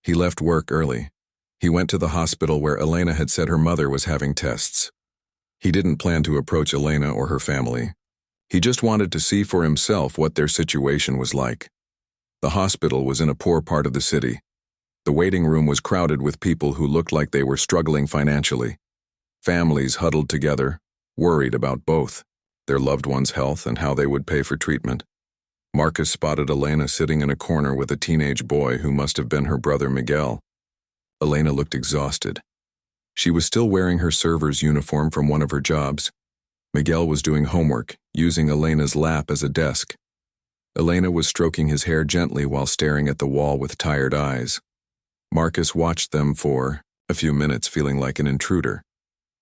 He left work early. He went to the hospital where Elena had said her mother was having tests. He didn't plan to approach Elena or her family. He just wanted to see for himself what their situation was like. The hospital was in a poor part of the city. The waiting room was crowded with people who looked like they were struggling financially. Families huddled together, worried about both their loved one's health and how they would pay for treatment. Marcus spotted Elena sitting in a corner with a teenage boy who must have been her brother Miguel. Elena looked exhausted. She was still wearing her server's uniform from one of her jobs. Miguel was doing homework, using Elena's lap as a desk. Elena was stroking his hair gently while staring at the wall with tired eyes. Marcus watched them for a few minutes, feeling like an intruder.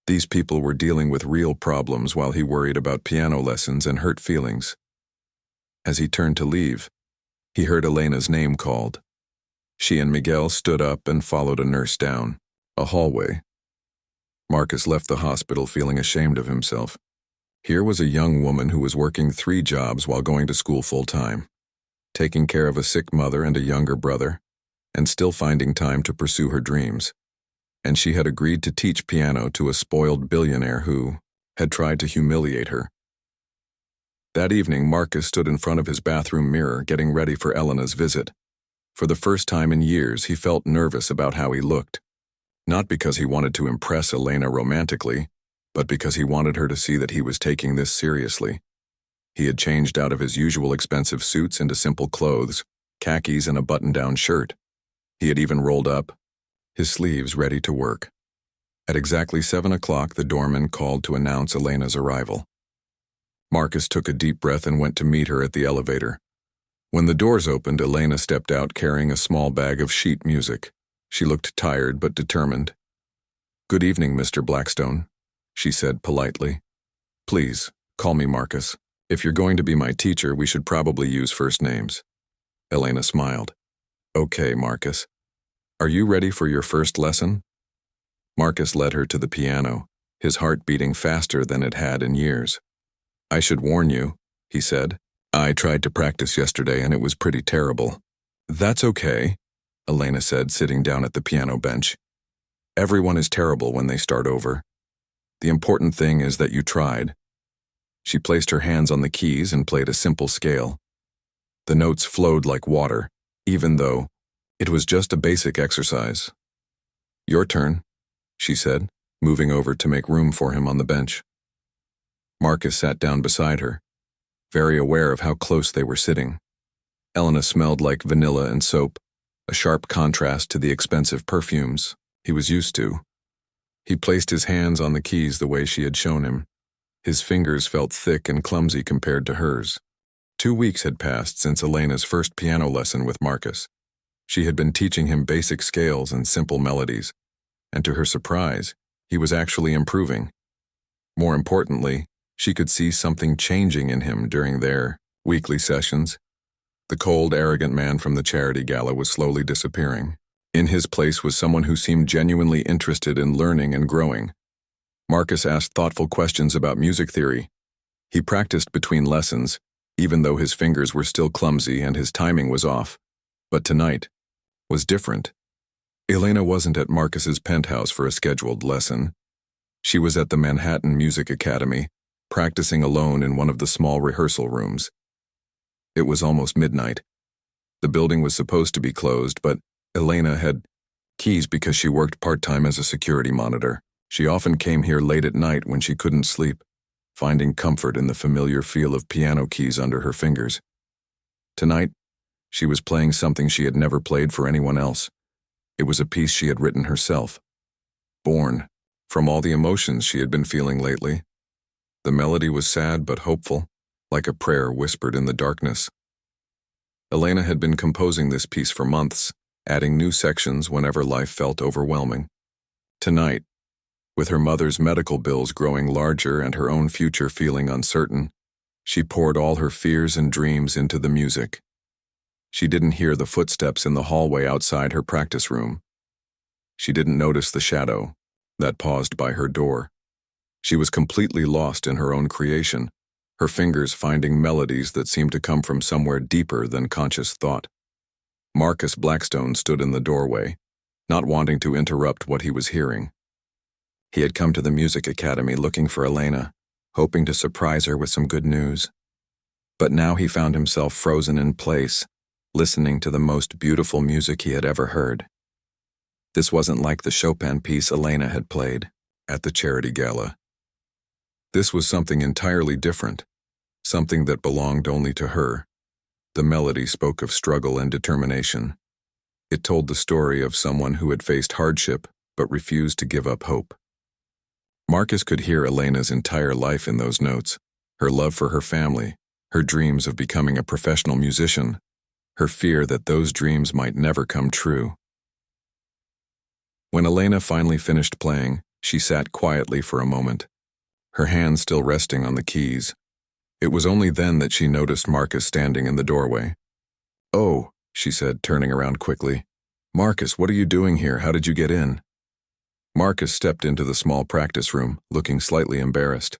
These people were dealing with real problems while he worried about piano lessons and hurt feelings. As he turned to leave, he heard Elena's name called. She and Miguel stood up and followed a nurse down a hallway. Marcus left the hospital feeling ashamed of himself. Here was a young woman who was working 3 jobs while going to school full-time, taking care of a sick mother and a younger brother, and still finding time to pursue her dreams. And she had agreed to teach piano to a spoiled billionaire who had tried to humiliate her. That evening, Marcus stood in front of his bathroom mirror, getting ready for Elena's visit. For the first time in years, he felt nervous about how he looked. Not because he wanted to impress Elena romantically, but because he wanted her to see that he was taking this seriously. He had changed out of his usual expensive suits into simple clothes, khakis and a button-down shirt. He had even rolled up, his sleeves ready to work. At exactly 7 o'clock, the doorman called to announce Elena's arrival. Marcus took a deep breath and went to meet her at the elevator. When the doors opened, Elena stepped out carrying a small bag of sheet music. She looked tired but determined. "Good evening, Mr. Blackstone," she said politely. "Please, call me Marcus. If you're going to be my teacher, we should probably use first names." Elena smiled. "Okay, Marcus. Are you ready for your first lesson?" Marcus led her to the piano, his heart beating faster than it had in years. "I should warn you," he said. "I tried to practice yesterday and it was pretty terrible." "That's okay," Elena said, sitting down at the piano bench. "Everyone is terrible when they start over. The important thing is that you tried." She placed her hands on the keys and played a simple scale. The notes flowed like water, even though it was just a basic exercise. "Your turn," she said, moving over to make room for him on the bench. Marcus sat down beside her, very aware of how close they were sitting. Elena smelled like vanilla and soap, a sharp contrast to the expensive perfumes he was used to. He placed his hands on the keys the way she had shown him. His fingers felt thick and clumsy compared to hers. 2 weeks had passed since Elena's first piano lesson with Marcus. She had been teaching him basic scales and simple melodies, and to her surprise, he was actually improving. More importantly, she could see something changing in him during their weekly sessions. The cold, arrogant man from the charity gala was slowly disappearing. In his place was someone who seemed genuinely interested in learning and growing. Marcus asked thoughtful questions about music theory. He practiced between lessons, even though his fingers were still clumsy and his timing was off. But tonight was different. Elena wasn't at Marcus's penthouse for a scheduled lesson. She was at the Manhattan Music Academy, practicing alone in one of the small rehearsal rooms. It was almost midnight. The building was supposed to be closed, but Elena had keys because she worked part-time as a security monitor. She often came here late at night when she couldn't sleep, finding comfort in the familiar feel of piano keys under her fingers. Tonight, she was playing something she had never played for anyone else. It was a piece she had written herself. Born from all the emotions she had been feeling lately. The melody was sad but hopeful, like a prayer whispered in the darkness. Elena had been composing this piece for months, adding new sections whenever life felt overwhelming. Tonight, with her mother's medical bills growing larger and her own future feeling uncertain, she poured all her fears and dreams into the music. She didn't hear the footsteps in the hallway outside her practice room. She didn't notice the shadow that paused by her door. She was completely lost in her own creation, her fingers finding melodies that seemed to come from somewhere deeper than conscious thought. Marcus Blackstone stood in the doorway, not wanting to interrupt what he was hearing. He had come to the music academy looking for Elena, hoping to surprise her with some good news. But now he found himself frozen in place, listening to the most beautiful music he had ever heard. This wasn't like the Chopin piece Elena had played at the charity gala. This was something entirely different, something that belonged only to her. The melody spoke of struggle and determination. It told the story of someone who had faced hardship but refused to give up hope. Marcus could hear Elena's entire life in those notes, her love for her family, her dreams of becoming a professional musician, her fear that those dreams might never come true. When Elena finally finished playing, she sat quietly for a moment, her hands still resting on the keys. It was only then that she noticed Marcus standing in the doorway. "Oh," she said, turning around quickly. "Marcus, what are you doing here? How did you get in?" Marcus stepped into the small practice room, looking slightly embarrassed.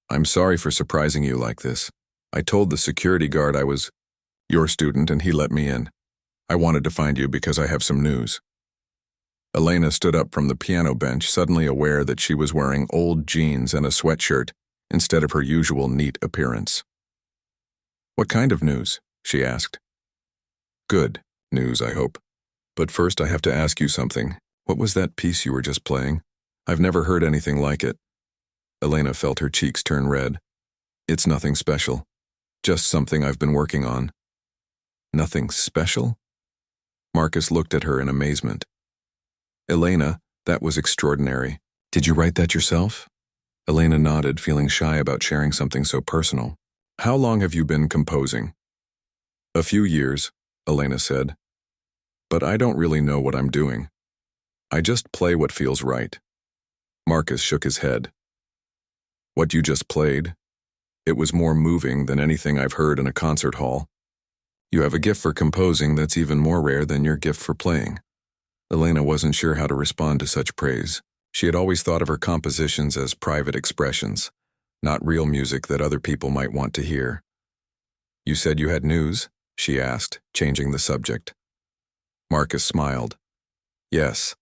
"I'm sorry for surprising you like this. I told the security guard I was your student and he let me in. I wanted to find you because I have some news." Elena stood up from the piano bench, suddenly aware that she was wearing old jeans and a sweatshirt instead of her usual neat appearance. "What kind of news?" she asked. "Good news, I hope. But first I have to ask you something. What was that piece you were just playing? I've never heard anything like it. Elena felt her cheeks turn red. It's nothing special. Just something I've been working on. Nothing special? Marcus looked at her in amazement. Elena, that was extraordinary. Did you write that yourself? Elena nodded, feeling shy about sharing something so personal. How long have you been composing? A few years, Elena said. But I don't really know what I'm doing. I just play what feels right. Marcus shook his head. What you just played? It was more moving than anything I've heard in a concert hall. You have a gift for composing that's even more rare than your gift for playing. Elena wasn't sure how to respond to such praise. She had always thought of her compositions as private expressions, not real music that other people might want to hear. You said you had news? She asked, changing the subject. Marcus smiled. Yes.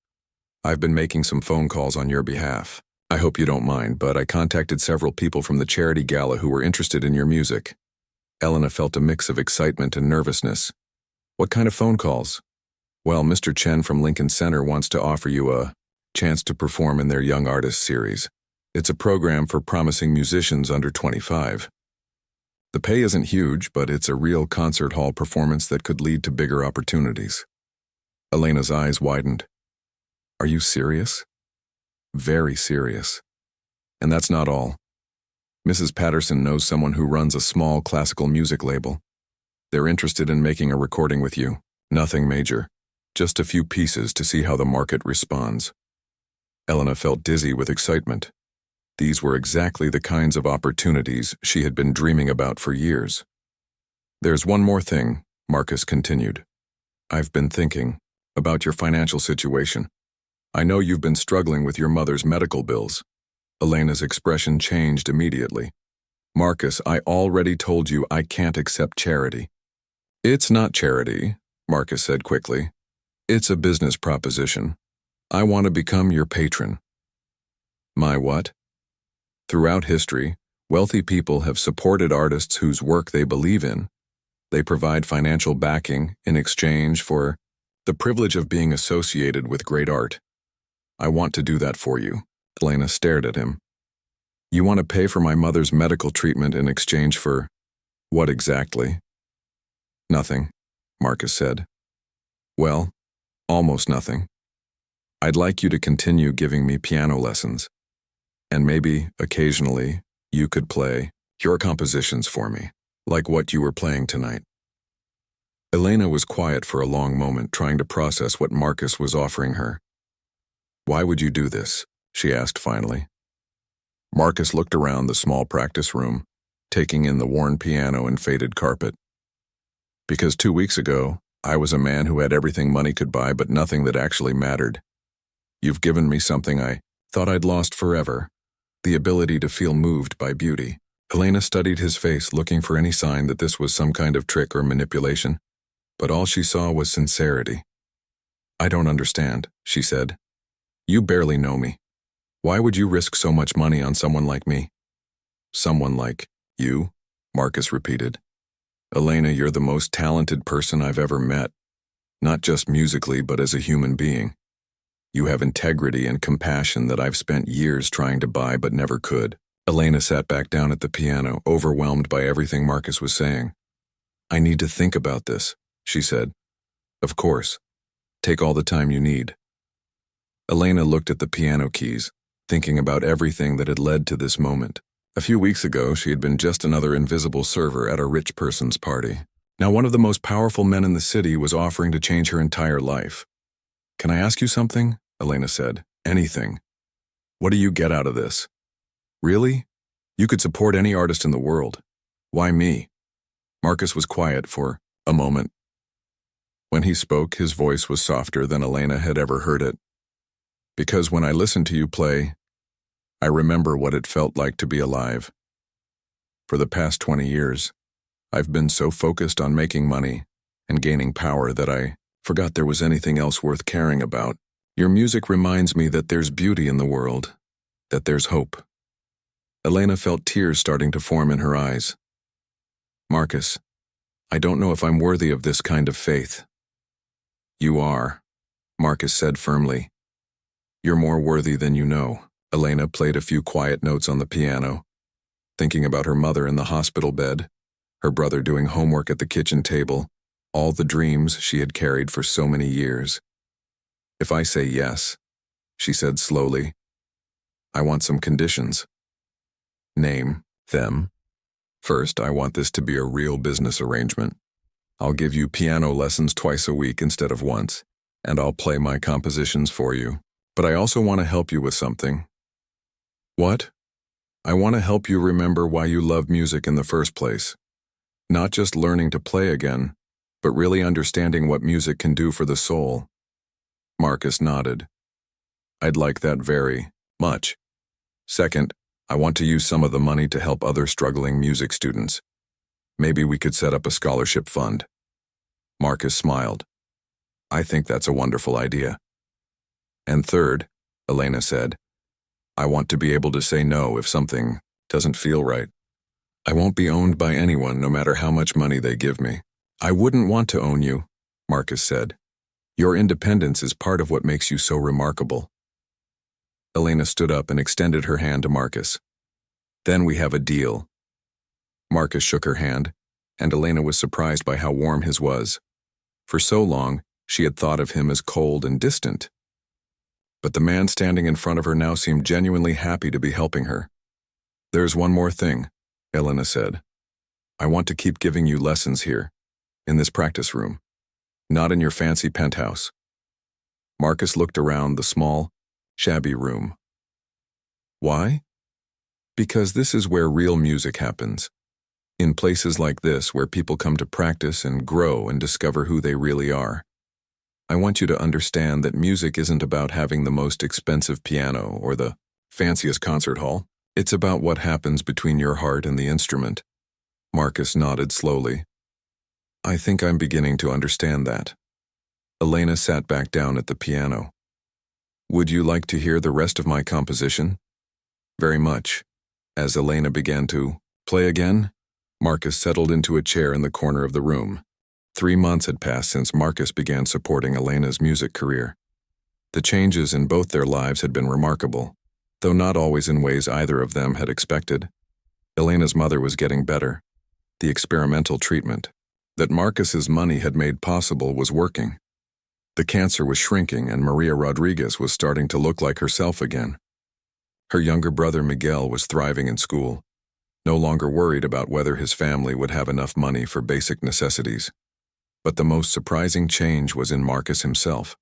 I've been making some phone calls on your behalf. I hope you don't mind, but I contacted several people from the charity gala who were interested in your music. Elena felt a mix of excitement and nervousness. What kind of phone calls? Well, Mr. Chen from Lincoln Center wants to offer you a chance to perform in their Young Artists series. It's a program for promising musicians under 25. The pay isn't huge, but it's a real concert hall performance that could lead to bigger opportunities. Elena's eyes widened. Are you serious? Very serious. And that's not all. Mrs. Patterson knows someone who runs a small classical music label. They're interested in making a recording with you. Nothing major. Just a few pieces to see how the market responds. Elena felt dizzy with excitement. These were exactly the kinds of opportunities she had been dreaming about for years. There's one more thing, Marcus continued. I've been thinking about your financial situation. I know you've been struggling with your mother's medical bills. Elena's expression changed immediately. Marcus, I already told you I can't accept charity. It's not charity, Marcus said quickly. It's a business proposition. I want to become your patron. My what? Throughout history, wealthy people have supported artists whose work they believe in. They provide financial backing in exchange for the privilege of being associated with great art. I want to do that for you. Elena stared at him. You want to pay for my mother's medical treatment in exchange for what exactly? Nothing, Marcus said. Well, almost nothing. I'd like you to continue giving me piano lessons. And maybe, occasionally, you could play your compositions for me, like what you were playing tonight. Elena was quiet for a long moment, trying to process what Marcus was offering her. Why would you do this? She asked finally. Marcus looked around the small practice room, taking in the worn piano and faded carpet. Because 2 weeks ago, I was a man who had everything money could buy but nothing that actually mattered. You've given me something I thought I'd lost forever, the ability to feel moved by beauty. Elena studied his face, looking for any sign that this was some kind of trick or manipulation, but all she saw was sincerity. I don't understand, she said. You barely know me. Why would you risk so much money on someone like me? Someone like you, Marcus repeated. Elena, you're the most talented person I've ever met, not just musically, but as a human being. You have integrity and compassion that I've spent years trying to buy but never could. Elena sat back down at the piano, overwhelmed by everything Marcus was saying. I need to think about this, she said. Of course. Take all the time you need. Elena looked at the piano keys, thinking about everything that had led to this moment. A few weeks ago, she had been just another invisible server at a rich person's party. Now one of the most powerful men in the city was offering to change her entire life. Can I ask you something? Elena said. Anything. What do you get out of this? Really? You could support any artist in the world. Why me? Marcus was quiet for a moment. When he spoke, his voice was softer than Elena had ever heard it. Because when I listen to you play, I remember what it felt like to be alive. For the past 20 years, I've been so focused on making money and gaining power that I forgot there was anything else worth caring about. Your music reminds me that there's beauty in the world, that there's hope. Elena felt tears starting to form in her eyes. Marcus, I don't know if I'm worthy of this kind of faith. You are, Marcus said firmly. You're more worthy than you know. Elena played a few quiet notes on the piano, thinking about her mother in the hospital bed, her brother doing homework at the kitchen table, all the dreams she had carried for so many years. If I say yes, she said slowly, I want some conditions. Name them. First, I want this to be a real business arrangement. I'll give you piano lessons twice a week instead of once, and I'll play my compositions for you. But I also want to help you with something. What? I want to help you remember why you love music in the first place. Not just learning to play again, but really understanding what music can do for the soul. Marcus nodded. I'd like that very much. Second, I want to use some of the money to help other struggling music students. Maybe we could set up a scholarship fund. Marcus smiled. I think that's a wonderful idea. And third, Elena said, I want to be able to say no if something doesn't feel right. I won't be owned by anyone no matter how much money they give me. I wouldn't want to own you, Marcus said. Your independence is part of what makes you so remarkable. Elena stood up and extended her hand to Marcus. Then we have a deal. Marcus shook her hand, and Elena was surprised by how warm his was. For so long, she had thought of him as cold and distant. But the man standing in front of her now seemed genuinely happy to be helping her. There's one more thing, Elena said. I want to keep giving you lessons here, in this practice room, not in your fancy penthouse. Marcus looked around the small, shabby room. Why? Because this is where real music happens. In places like this where people come to practice and grow and discover who they really are. I want you to understand that music isn't about having the most expensive piano or the fanciest concert hall. It's about what happens between your heart and the instrument. Marcus nodded slowly. I think I'm beginning to understand that. Elena sat back down at the piano. Would you like to hear the rest of my composition? Very much. As Elena began to play again, Marcus settled into a chair in the corner of the room. 3 months had passed since Marcus began supporting Elena's music career. The changes in both their lives had been remarkable, though not always in ways either of them had expected. Elena's mother was getting better. The experimental treatment that Marcus's money had made possible was working. The cancer was shrinking and Maria Rodriguez was starting to look like herself again. Her younger brother Miguel was thriving in school, no longer worried about whether his family would have enough money for basic necessities. But the most surprising change was in Marcus himself.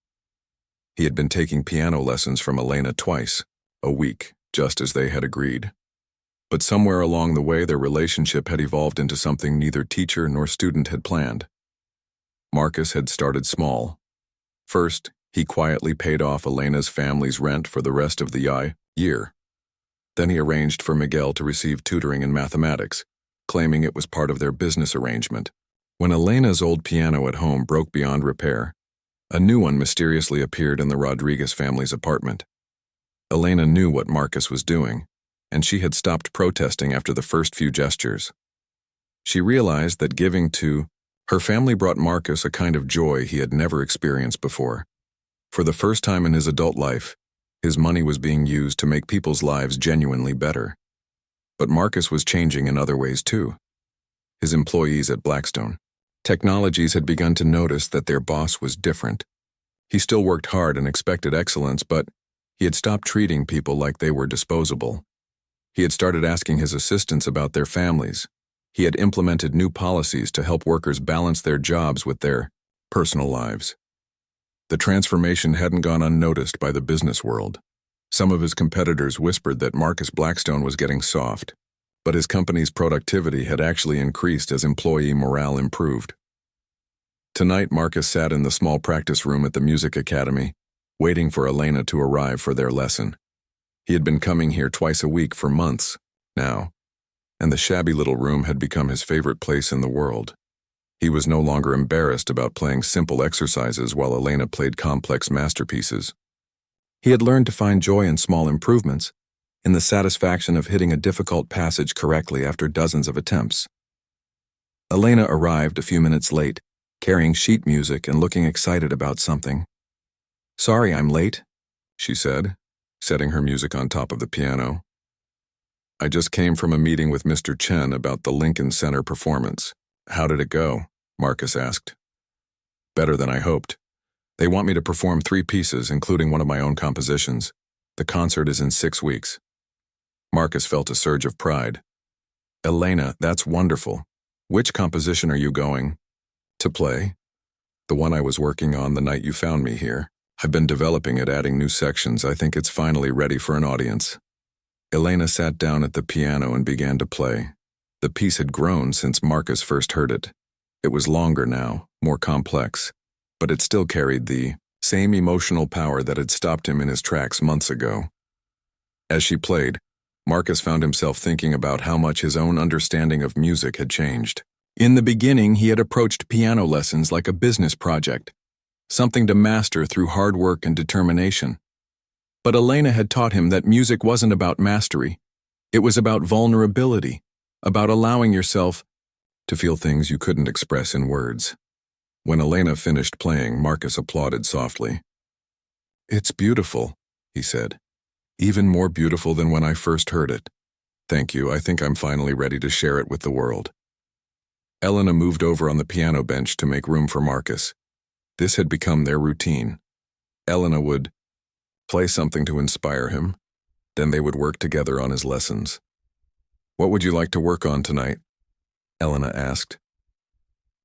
He had been taking piano lessons from Elena twice a week, just as they had agreed. But somewhere along the way their relationship had evolved into something neither teacher nor student had planned. Marcus had started small. First, he quietly paid off Elena's family's rent for the rest of the year. Then he arranged for Miguel to receive tutoring in mathematics, claiming it was part of their business arrangement. When Elena's old piano at home broke beyond repair, a new one mysteriously appeared in the Rodriguez family's apartment. Elena knew what Marcus was doing, and she had stopped protesting after the first few gestures. She realized that giving to her family brought Marcus a kind of joy he had never experienced before. For the first time in his adult life, his money was being used to make people's lives genuinely better. But Marcus was changing in other ways too. His employees at Blackstone Technologies had begun to notice that their boss was different. He still worked hard and expected excellence, but he had stopped treating people like they were disposable. He had started asking his assistants about their families. He had implemented new policies to help workers balance their jobs with their personal lives. The transformation hadn't gone unnoticed by the business world. Some of his competitors whispered that Marcus Blackstone was getting soft, but his company's productivity had actually increased as employee morale improved. Tonight, Marcus sat in the small practice room at the music academy, waiting for Elena to arrive for their lesson. He had been coming here twice a week for months now, and the shabby little room had become his favorite place in the world. He was no longer embarrassed about playing simple exercises while Elena played complex masterpieces. He had learned to find joy in small improvements, in the satisfaction of hitting a difficult passage correctly after dozens of attempts. Elena arrived a few minutes late, carrying sheet music and looking excited about something. "Sorry I'm late," she said, setting her music on top of the piano. I just came from a meeting with Mr. Chen about the Lincoln Center performance. How did it go? Marcus asked. Better than I hoped. They want me to perform 3 pieces, including one of my own compositions. The concert is in 6 weeks. Marcus felt a surge of pride. Elena, that's wonderful. Which composition are you going to play? The one I was working on the night you found me here. I've been developing it, adding new sections. I think it's finally ready for an audience. Elena sat down at the piano and began to play. The piece had grown since Marcus first heard it. It was longer now, more complex, but it still carried the same emotional power that had stopped him in his tracks months ago. As she played, Marcus found himself thinking about how much his own understanding of music had changed. In the beginning, he had approached piano lessons like a business project, something to master through hard work and determination. But Elena had taught him that music wasn't about mastery. It was about vulnerability, about allowing yourself to feel things you couldn't express in words. When Elena finished playing, Marcus applauded softly. "It's beautiful," he said. "Even more beautiful than when I first heard it. Thank you, I think I'm finally ready to share it with the world." Elena moved over on the piano bench to make room for Marcus. This had become their routine. Elena would play something to inspire him, then they would work together on his lessons. "What would you like to work on tonight?" Elena asked.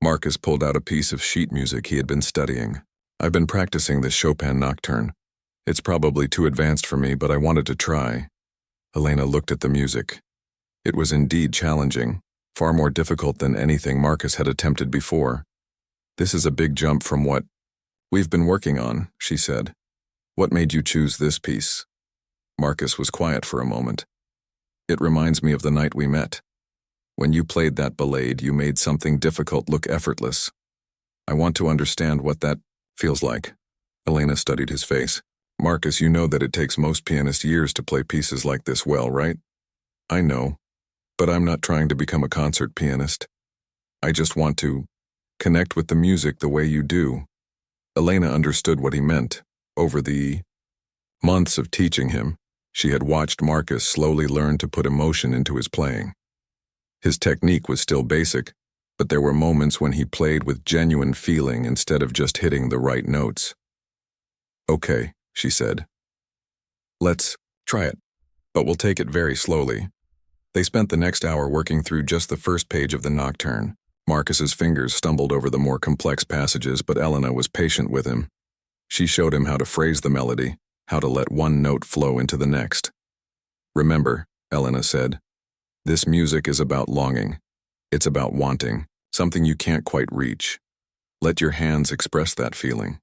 Marcus pulled out a piece of sheet music he had been studying. "I've been practicing this Chopin nocturne. It's probably too advanced for me, but I wanted to try." Elena looked at the music. It was indeed challenging, far more difficult than anything Marcus had attempted before. "This is a big jump from what we've been working on," she said. "What made you choose this piece?" Marcus was quiet for a moment. "It reminds me of the night we met. When you played that ballade, you made something difficult look effortless. I want to understand what that feels like." Elena studied his face. "Marcus, you know that it takes most pianists years to play pieces like this well, right?" "I know, but I'm not trying to become a concert pianist. I just want to connect with the music the way you do." Elena understood what he meant. Over the months of teaching him, she had watched Marcus slowly learn to put emotion into his playing. His technique was still basic, but there were moments when he played with genuine feeling instead of just hitting the right notes. "Okay," she said. "Let's try it, but we'll take it very slowly." They spent the next hour working through just the first page of the nocturne. Marcus's fingers stumbled over the more complex passages, but Elena was patient with him. She showed him how to phrase the melody, how to let one note flow into the next. "Remember," Elena said, "this music is about longing. It's about wanting, something you can't quite reach. Let your hands express that feeling."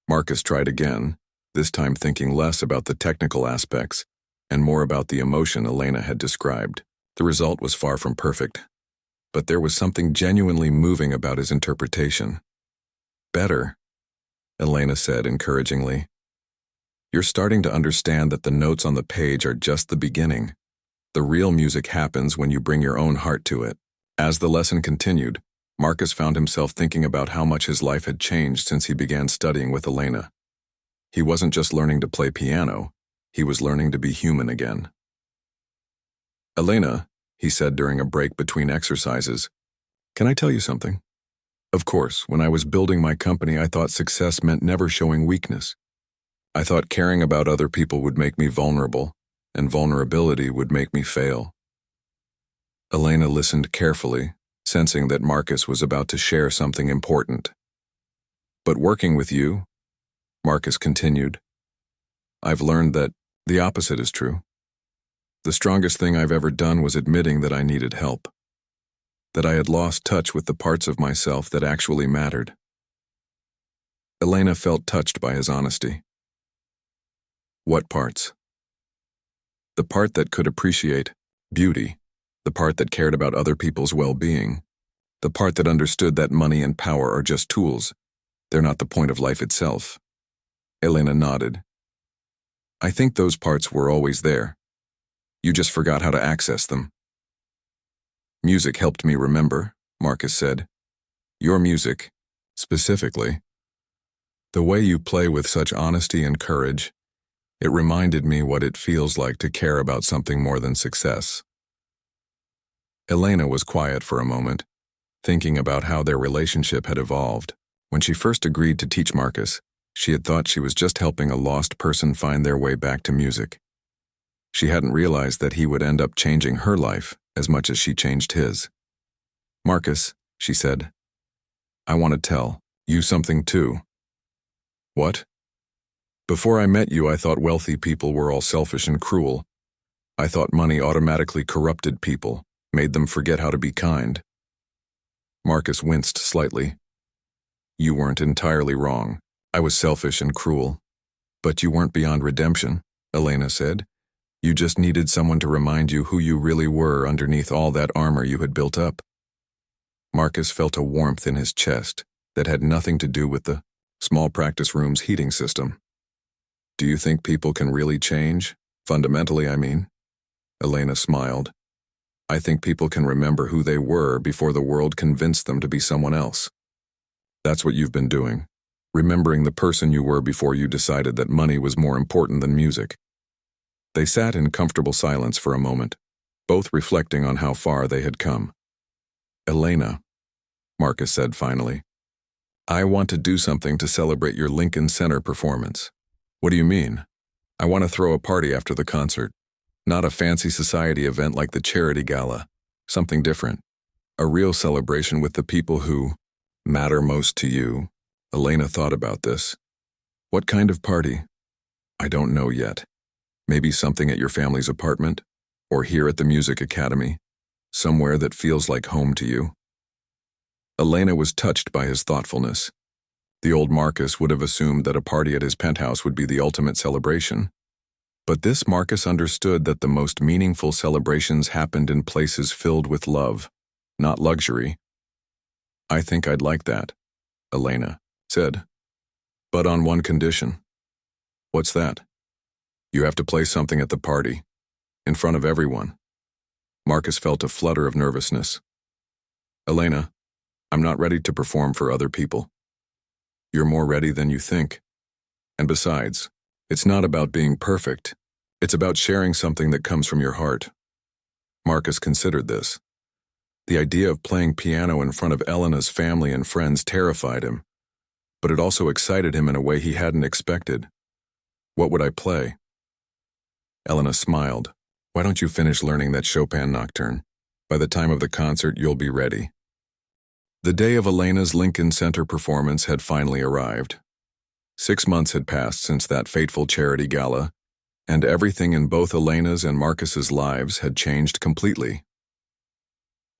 Marcus tried again, this time thinking less about the technical aspects and more about the emotion Elena had described. The result was far from perfect, but there was something genuinely moving about his interpretation. "Better," Elena said encouragingly. "You're starting to understand that the notes on the page are just the beginning. The real music happens when you bring your own heart to it." As the lesson continued, Marcus found himself thinking about how much his life had changed since he began studying with Elena. He wasn't just learning to play piano, he was learning to be human again. "Elena," he said during a break between exercises, "can I tell you something? Of course, when I was building my company, I thought success meant never showing weakness. I thought caring about other people would make me vulnerable, and vulnerability would make me fail." Elena listened carefully, sensing that Marcus was about to share something important. "But working with you," Marcus continued, "I've learned that the opposite is true. The strongest thing I've ever done was admitting that I needed help, that I had lost touch with the parts of myself that actually mattered." Elena felt touched by his honesty. "What parts?" "The part that could appreciate beauty, the part that cared about other people's well-being, the part that understood that money and power are just tools. They're not the point of life itself." Elena nodded. "I think those parts were always there. You just forgot how to access them." "Music helped me remember," Marcus said. "Your music, specifically. The way you play with such honesty and courage, It reminded me what it feels like to care about something more than success. Elena was quiet for a moment, thinking about how their relationship had evolved. When she first agreed to teach Marcus, she had thought she was just helping a lost person find their way back to music. She hadn't realized that he would end up changing her life as much as she changed his. "Marcus," she said, "I want to tell you something too." "What?" "Before I met you, I thought wealthy people were all selfish and cruel. I thought money automatically corrupted people, made them forget how to be kind." Marcus winced slightly. "You weren't entirely wrong. I was selfish and cruel. But you weren't beyond redemption," Elena said. "You just needed someone to remind you who you really were underneath all that armor you had built up." Marcus felt a warmth in his chest that had nothing to do with the small practice room's heating system. "Do you think people can really change? Fundamentally, I mean." Elena smiled. "I think people can remember who they were before the world convinced them to be someone else. That's what you've been doing, remembering the person you were before you decided that money was more important than music." They sat in comfortable silence for a moment, both reflecting on how far they had come. "Elena," Marcus said finally, "I want to do something to celebrate your Lincoln Center performance." "What do you mean?" "I want to throw a party after the concert. Not a fancy society event like the charity gala. Something different. A real celebration with the people who matter most to you." Elena thought about this. "What kind of party?" "I don't know yet. Maybe something at your family's apartment, or here at the Music Academy, somewhere that feels like home to you." Elena was touched by his thoughtfulness. The old Marcus would have assumed that a party at his penthouse would be the ultimate celebration. But this Marcus understood that the most meaningful celebrations happened in places filled with love, not luxury. "I think I'd like that," Elena said. "But on one condition." "What's that?" "You have to play something at the party, in front of everyone." Marcus felt a flutter of nervousness. "Elena, I'm not ready to perform for other people." "You're more ready than you think. And besides, it's not about being perfect. It's about sharing something that comes from your heart." Marcus considered this. The idea of playing piano in front of Elena's family and friends terrified him, but it also excited him in a way he hadn't expected. "What would I play?" Elena smiled. "Why don't you finish learning that Chopin nocturne? By the time of the concert, you'll be ready." The day of Elena's Lincoln Center performance had finally arrived. 6 months had passed since that fateful charity gala, and everything in both Elena's and Marcus's lives had changed completely.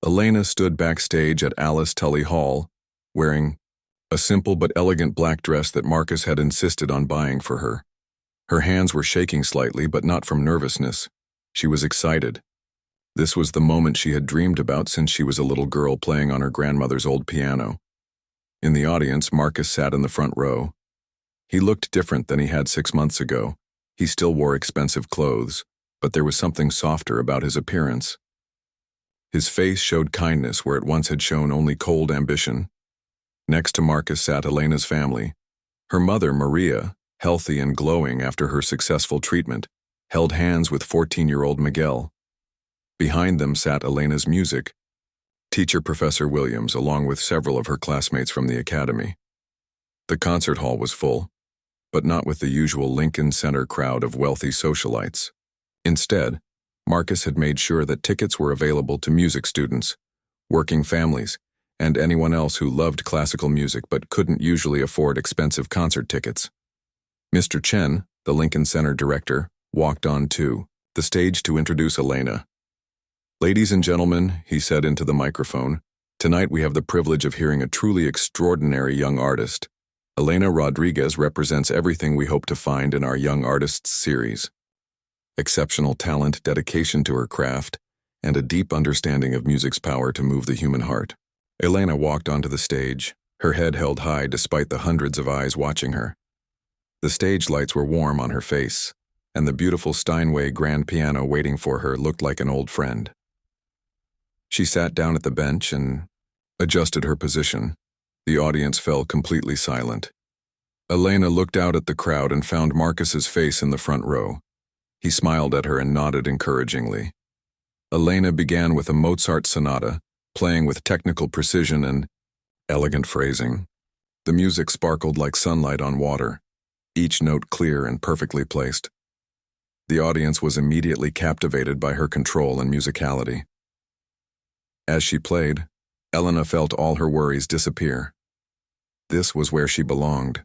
Elena stood backstage at Alice Tully Hall, wearing a simple but elegant black dress that Marcus had insisted on buying for her. Her hands were shaking slightly, but not from nervousness. She was excited. This was the moment she had dreamed about since she was a little girl playing on her grandmother's old piano. In the audience, Marcus sat in the front row. He looked different than he had 6 months ago. He still wore expensive clothes, but there was something softer about his appearance. His face showed kindness where it once had shown only cold ambition. Next to Marcus sat Elena's family. Her mother, Maria, healthy and glowing after her successful treatment, held hands with 14-year-old Miguel. Behind them sat Elena's music teacher, Professor Williams, along with several of her classmates from the academy. The concert hall was full, but not with the usual Lincoln Center crowd of wealthy socialites. Instead, Marcus had made sure that tickets were available to music students, working families, and anyone else who loved classical music but couldn't usually afford expensive concert tickets. Mr. Chen, the Lincoln Center director, walked on the stage to introduce Elena. "Ladies and gentlemen," he said into the microphone, "tonight we have the privilege of hearing a truly extraordinary young artist. Elena Rodriguez represents everything we hope to find in our Young Artists series. Exceptional talent, dedication to her craft, and a deep understanding of music's power to move the human heart." Elena walked onto the stage, her head held high despite the hundreds of eyes watching her. The stage lights were warm on her face, and the beautiful Steinway grand piano waiting for her looked like an old friend. She sat down at the bench and adjusted her position. The audience fell completely silent. Elena looked out at the crowd and found Marcus's face in the front row. He smiled at her and nodded encouragingly. Elena began with a Mozart sonata, playing with technical precision and elegant phrasing. The music sparkled like sunlight on water, each note clear and perfectly placed. The audience was immediately captivated by her control and musicality. As she played, Elena felt all her worries disappear. This was where she belonged,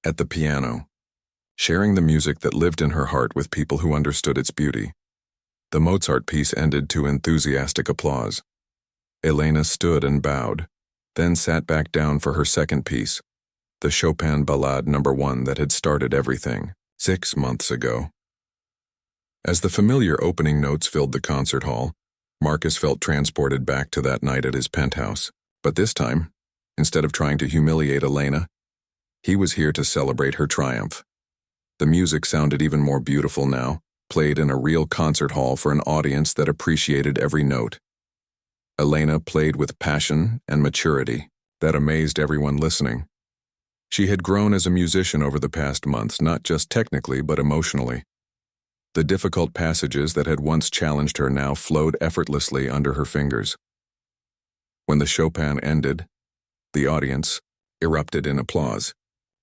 at the piano, sharing the music that lived in her heart with people who understood its beauty. The Mozart piece ended to enthusiastic applause. Elena stood and bowed, then sat back down for her second piece, the Chopin Ballade No. 1 that had started everything 6 months ago. As the familiar opening notes filled the concert hall, Marcus felt transported back to that night at his penthouse. But this time, instead of trying to humiliate Elena, he was here to celebrate her triumph. The music sounded even more beautiful now, played in a real concert hall for an audience that appreciated every note. Elena played with passion and maturity that amazed everyone listening. She had grown as a musician over the past months, not just technically but emotionally. The difficult passages that had once challenged her now flowed effortlessly under her fingers. When the Chopin ended, the audience erupted in applause.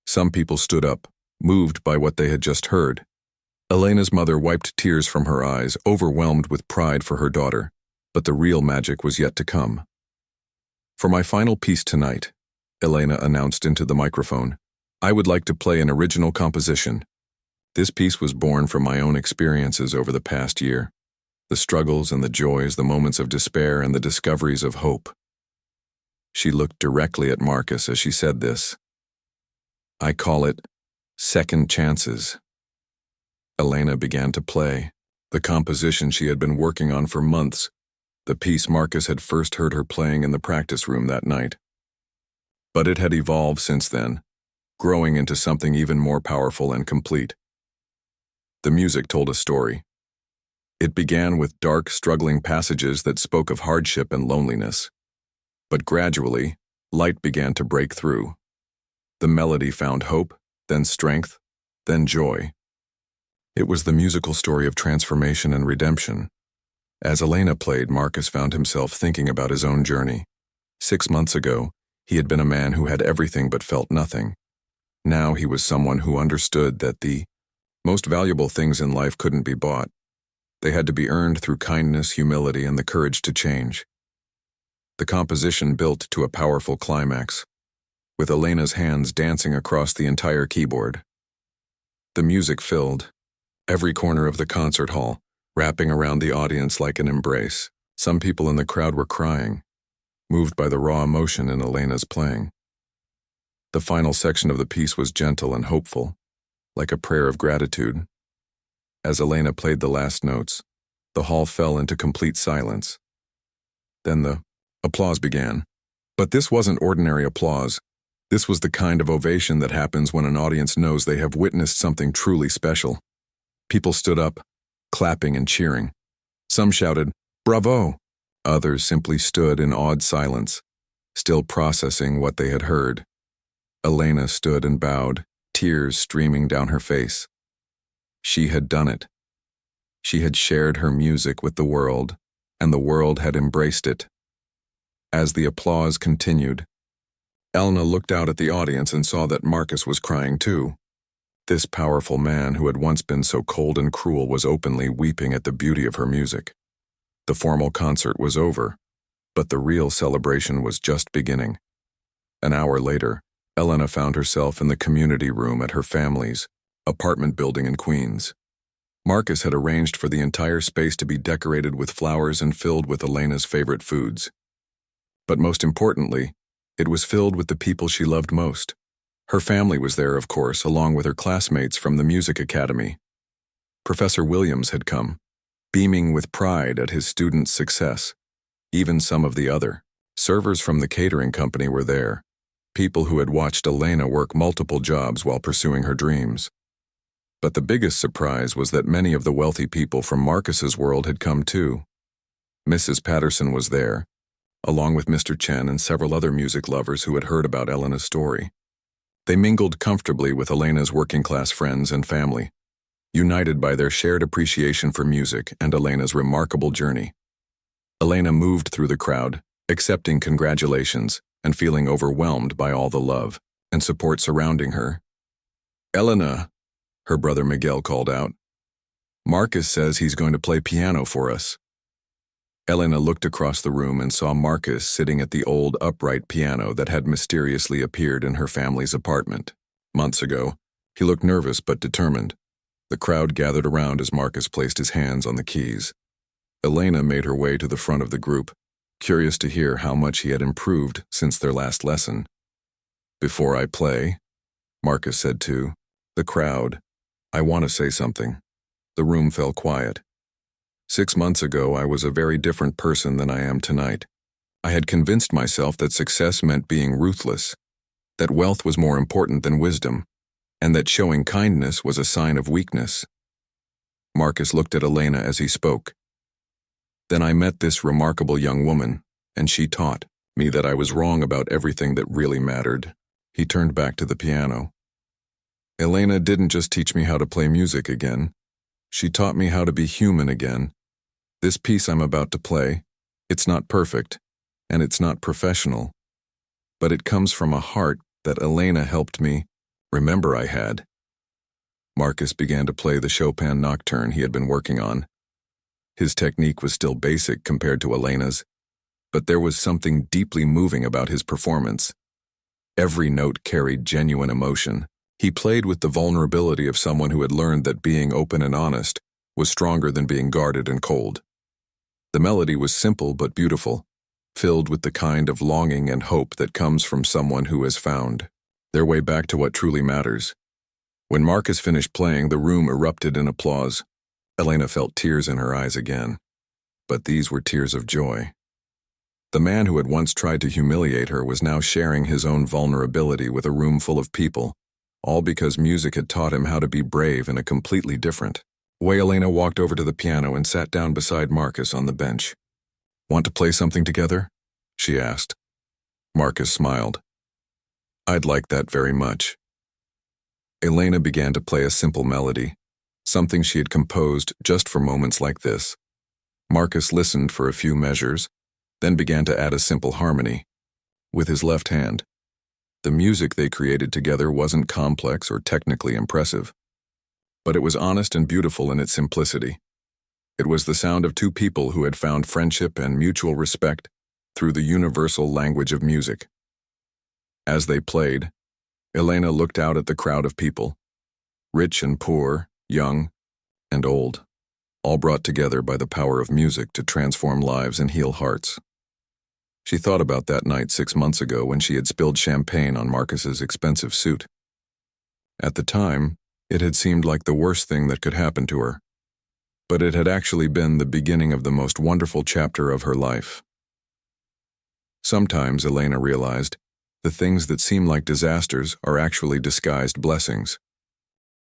Some people stood up, moved by what they had just heard. Elena's mother wiped tears from her eyes, overwhelmed with pride for her daughter, but the real magic was yet to come. "For my final piece tonight," Elena announced into the microphone, "I would like to play an original composition. This piece was born from my own experiences over the past year, the struggles and the joys, the moments of despair and the discoveries of hope." She looked directly at Marcus as she said this. "I call it Second Chances." Elena began to play, the composition she had been working on for months, the piece Marcus had first heard her playing in the practice room that night. But it had evolved since then, growing into something even more powerful and complete. The music told a story. It began with dark, struggling passages that spoke of hardship and loneliness. But gradually, light began to break through. The melody found hope, then strength, then joy. It was the musical story of transformation and redemption. As Elena played, Marcus found himself thinking about his own journey. 6 months ago, he had been a man who had everything but felt nothing. Now he was someone who understood that the most valuable things in life couldn't be bought. They had to be earned through kindness, humility, and the courage to change. The composition built to a powerful climax, with Elena's hands dancing across the entire keyboard. The music filled every corner of the concert hall, wrapping around the audience like an embrace. Some people in the crowd were crying, moved by the raw emotion in Elena's playing. The final section of the piece was gentle and hopeful, like a prayer of gratitude. As Elena played the last notes, the hall fell into complete silence. Then the applause began. But this wasn't ordinary applause. This was the kind of ovation that happens when an audience knows they have witnessed something truly special. People stood up, clapping and cheering. Some shouted, "Bravo!" Others simply stood in awed silence, still processing what they had heard. Elena stood and bowed, tears streaming down her face. She had done it. She had shared her music with the world, and the world had embraced it. As the applause continued, Elena looked out at the audience and saw that Marcus was crying too. This powerful man who had once been so cold and cruel was openly weeping at the beauty of her music. The formal concert was over, but the real celebration was just beginning. An hour later, Elena found herself in the community room at her family's apartment building in Queens. Marcus had arranged for the entire space to be decorated with flowers and filled with Elena's favorite foods. But most importantly, it was filled with the people she loved most. Her family was there, of course, along with her classmates from the music academy. Professor Williams had come, beaming with pride at his students' success. Even some of the other servers from the catering company were there, people who had watched Elena work multiple jobs while pursuing her dreams. But the biggest surprise was that many of the wealthy people from Marcus's world had come too. Mrs. Patterson was there, along with Mr. Chen and several other music lovers who had heard about Elena's story. They mingled comfortably with Elena's working-class friends and family, united by their shared appreciation for music and Elena's remarkable journey. Elena moved through the crowd, accepting congratulations and feeling overwhelmed by all the love and support surrounding her. "Elena," her brother Miguel called out, "Marcus says he's going to play piano for us." Elena looked across the room and saw Marcus sitting at the old upright piano that had mysteriously appeared in her family's apartment. Months ago, he looked nervous but determined. The crowd gathered around as Marcus placed his hands on the keys. Elena made her way to the front of the group, curious to hear how much he had improved since their last lesson. "Before I play," Marcus said to the crowd, "I want to say something." The room fell quiet. 6 months ago, I was a very different person than I am tonight. I had convinced myself that success meant being ruthless, that wealth was more important than wisdom, and that showing kindness was a sign of weakness. Marcus looked at Elena as he spoke. "Then I met this remarkable young woman, and she taught me that I was wrong about everything that really mattered." He turned back to the piano. "Elena didn't just teach me how to play music again. She taught me how to be human again. This piece I'm about to play, it's not perfect, and it's not professional, but it comes from a heart that Elena helped me remember I had." Marcus began to play the Chopin nocturne he had been working on. His technique was still basic compared to Elena's, but there was something deeply moving about his performance. Every note carried genuine emotion. He played with the vulnerability of someone who had learned that being open and honest was stronger than being guarded and cold. The melody was simple but beautiful, filled with the kind of longing and hope that comes from someone who has found their way back to what truly matters. When Marcus finished playing, the room erupted in applause. Elena felt tears in her eyes again, but these were tears of joy. The man who had once tried to humiliate her was now sharing his own vulnerability with a room full of people, all because music had taught him how to be brave in a completely different way. Elena walked over to the piano and sat down beside Marcus on the bench. "Want to play something together?" she asked. Marcus smiled. "I'd like that very much." Elena began to play a simple melody, something she had composed just for moments like this. Marcus listened for a few measures, then began to add a simple harmony with his left hand. The music they created together wasn't complex or technically impressive, but it was honest and beautiful in its simplicity. It was the sound of two people who had found friendship and mutual respect through the universal language of music. As they played, Elena looked out at the crowd of people, rich and poor, young and old, all brought together by the power of music to transform lives and heal hearts. She thought about that night 6 months ago when she had spilled champagne on Marcus's expensive suit. At the time, it had seemed like the worst thing that could happen to her, but it had actually been the beginning of the most wonderful chapter of her life. Sometimes, Elena realized, the things that seem like disasters are actually disguised blessings.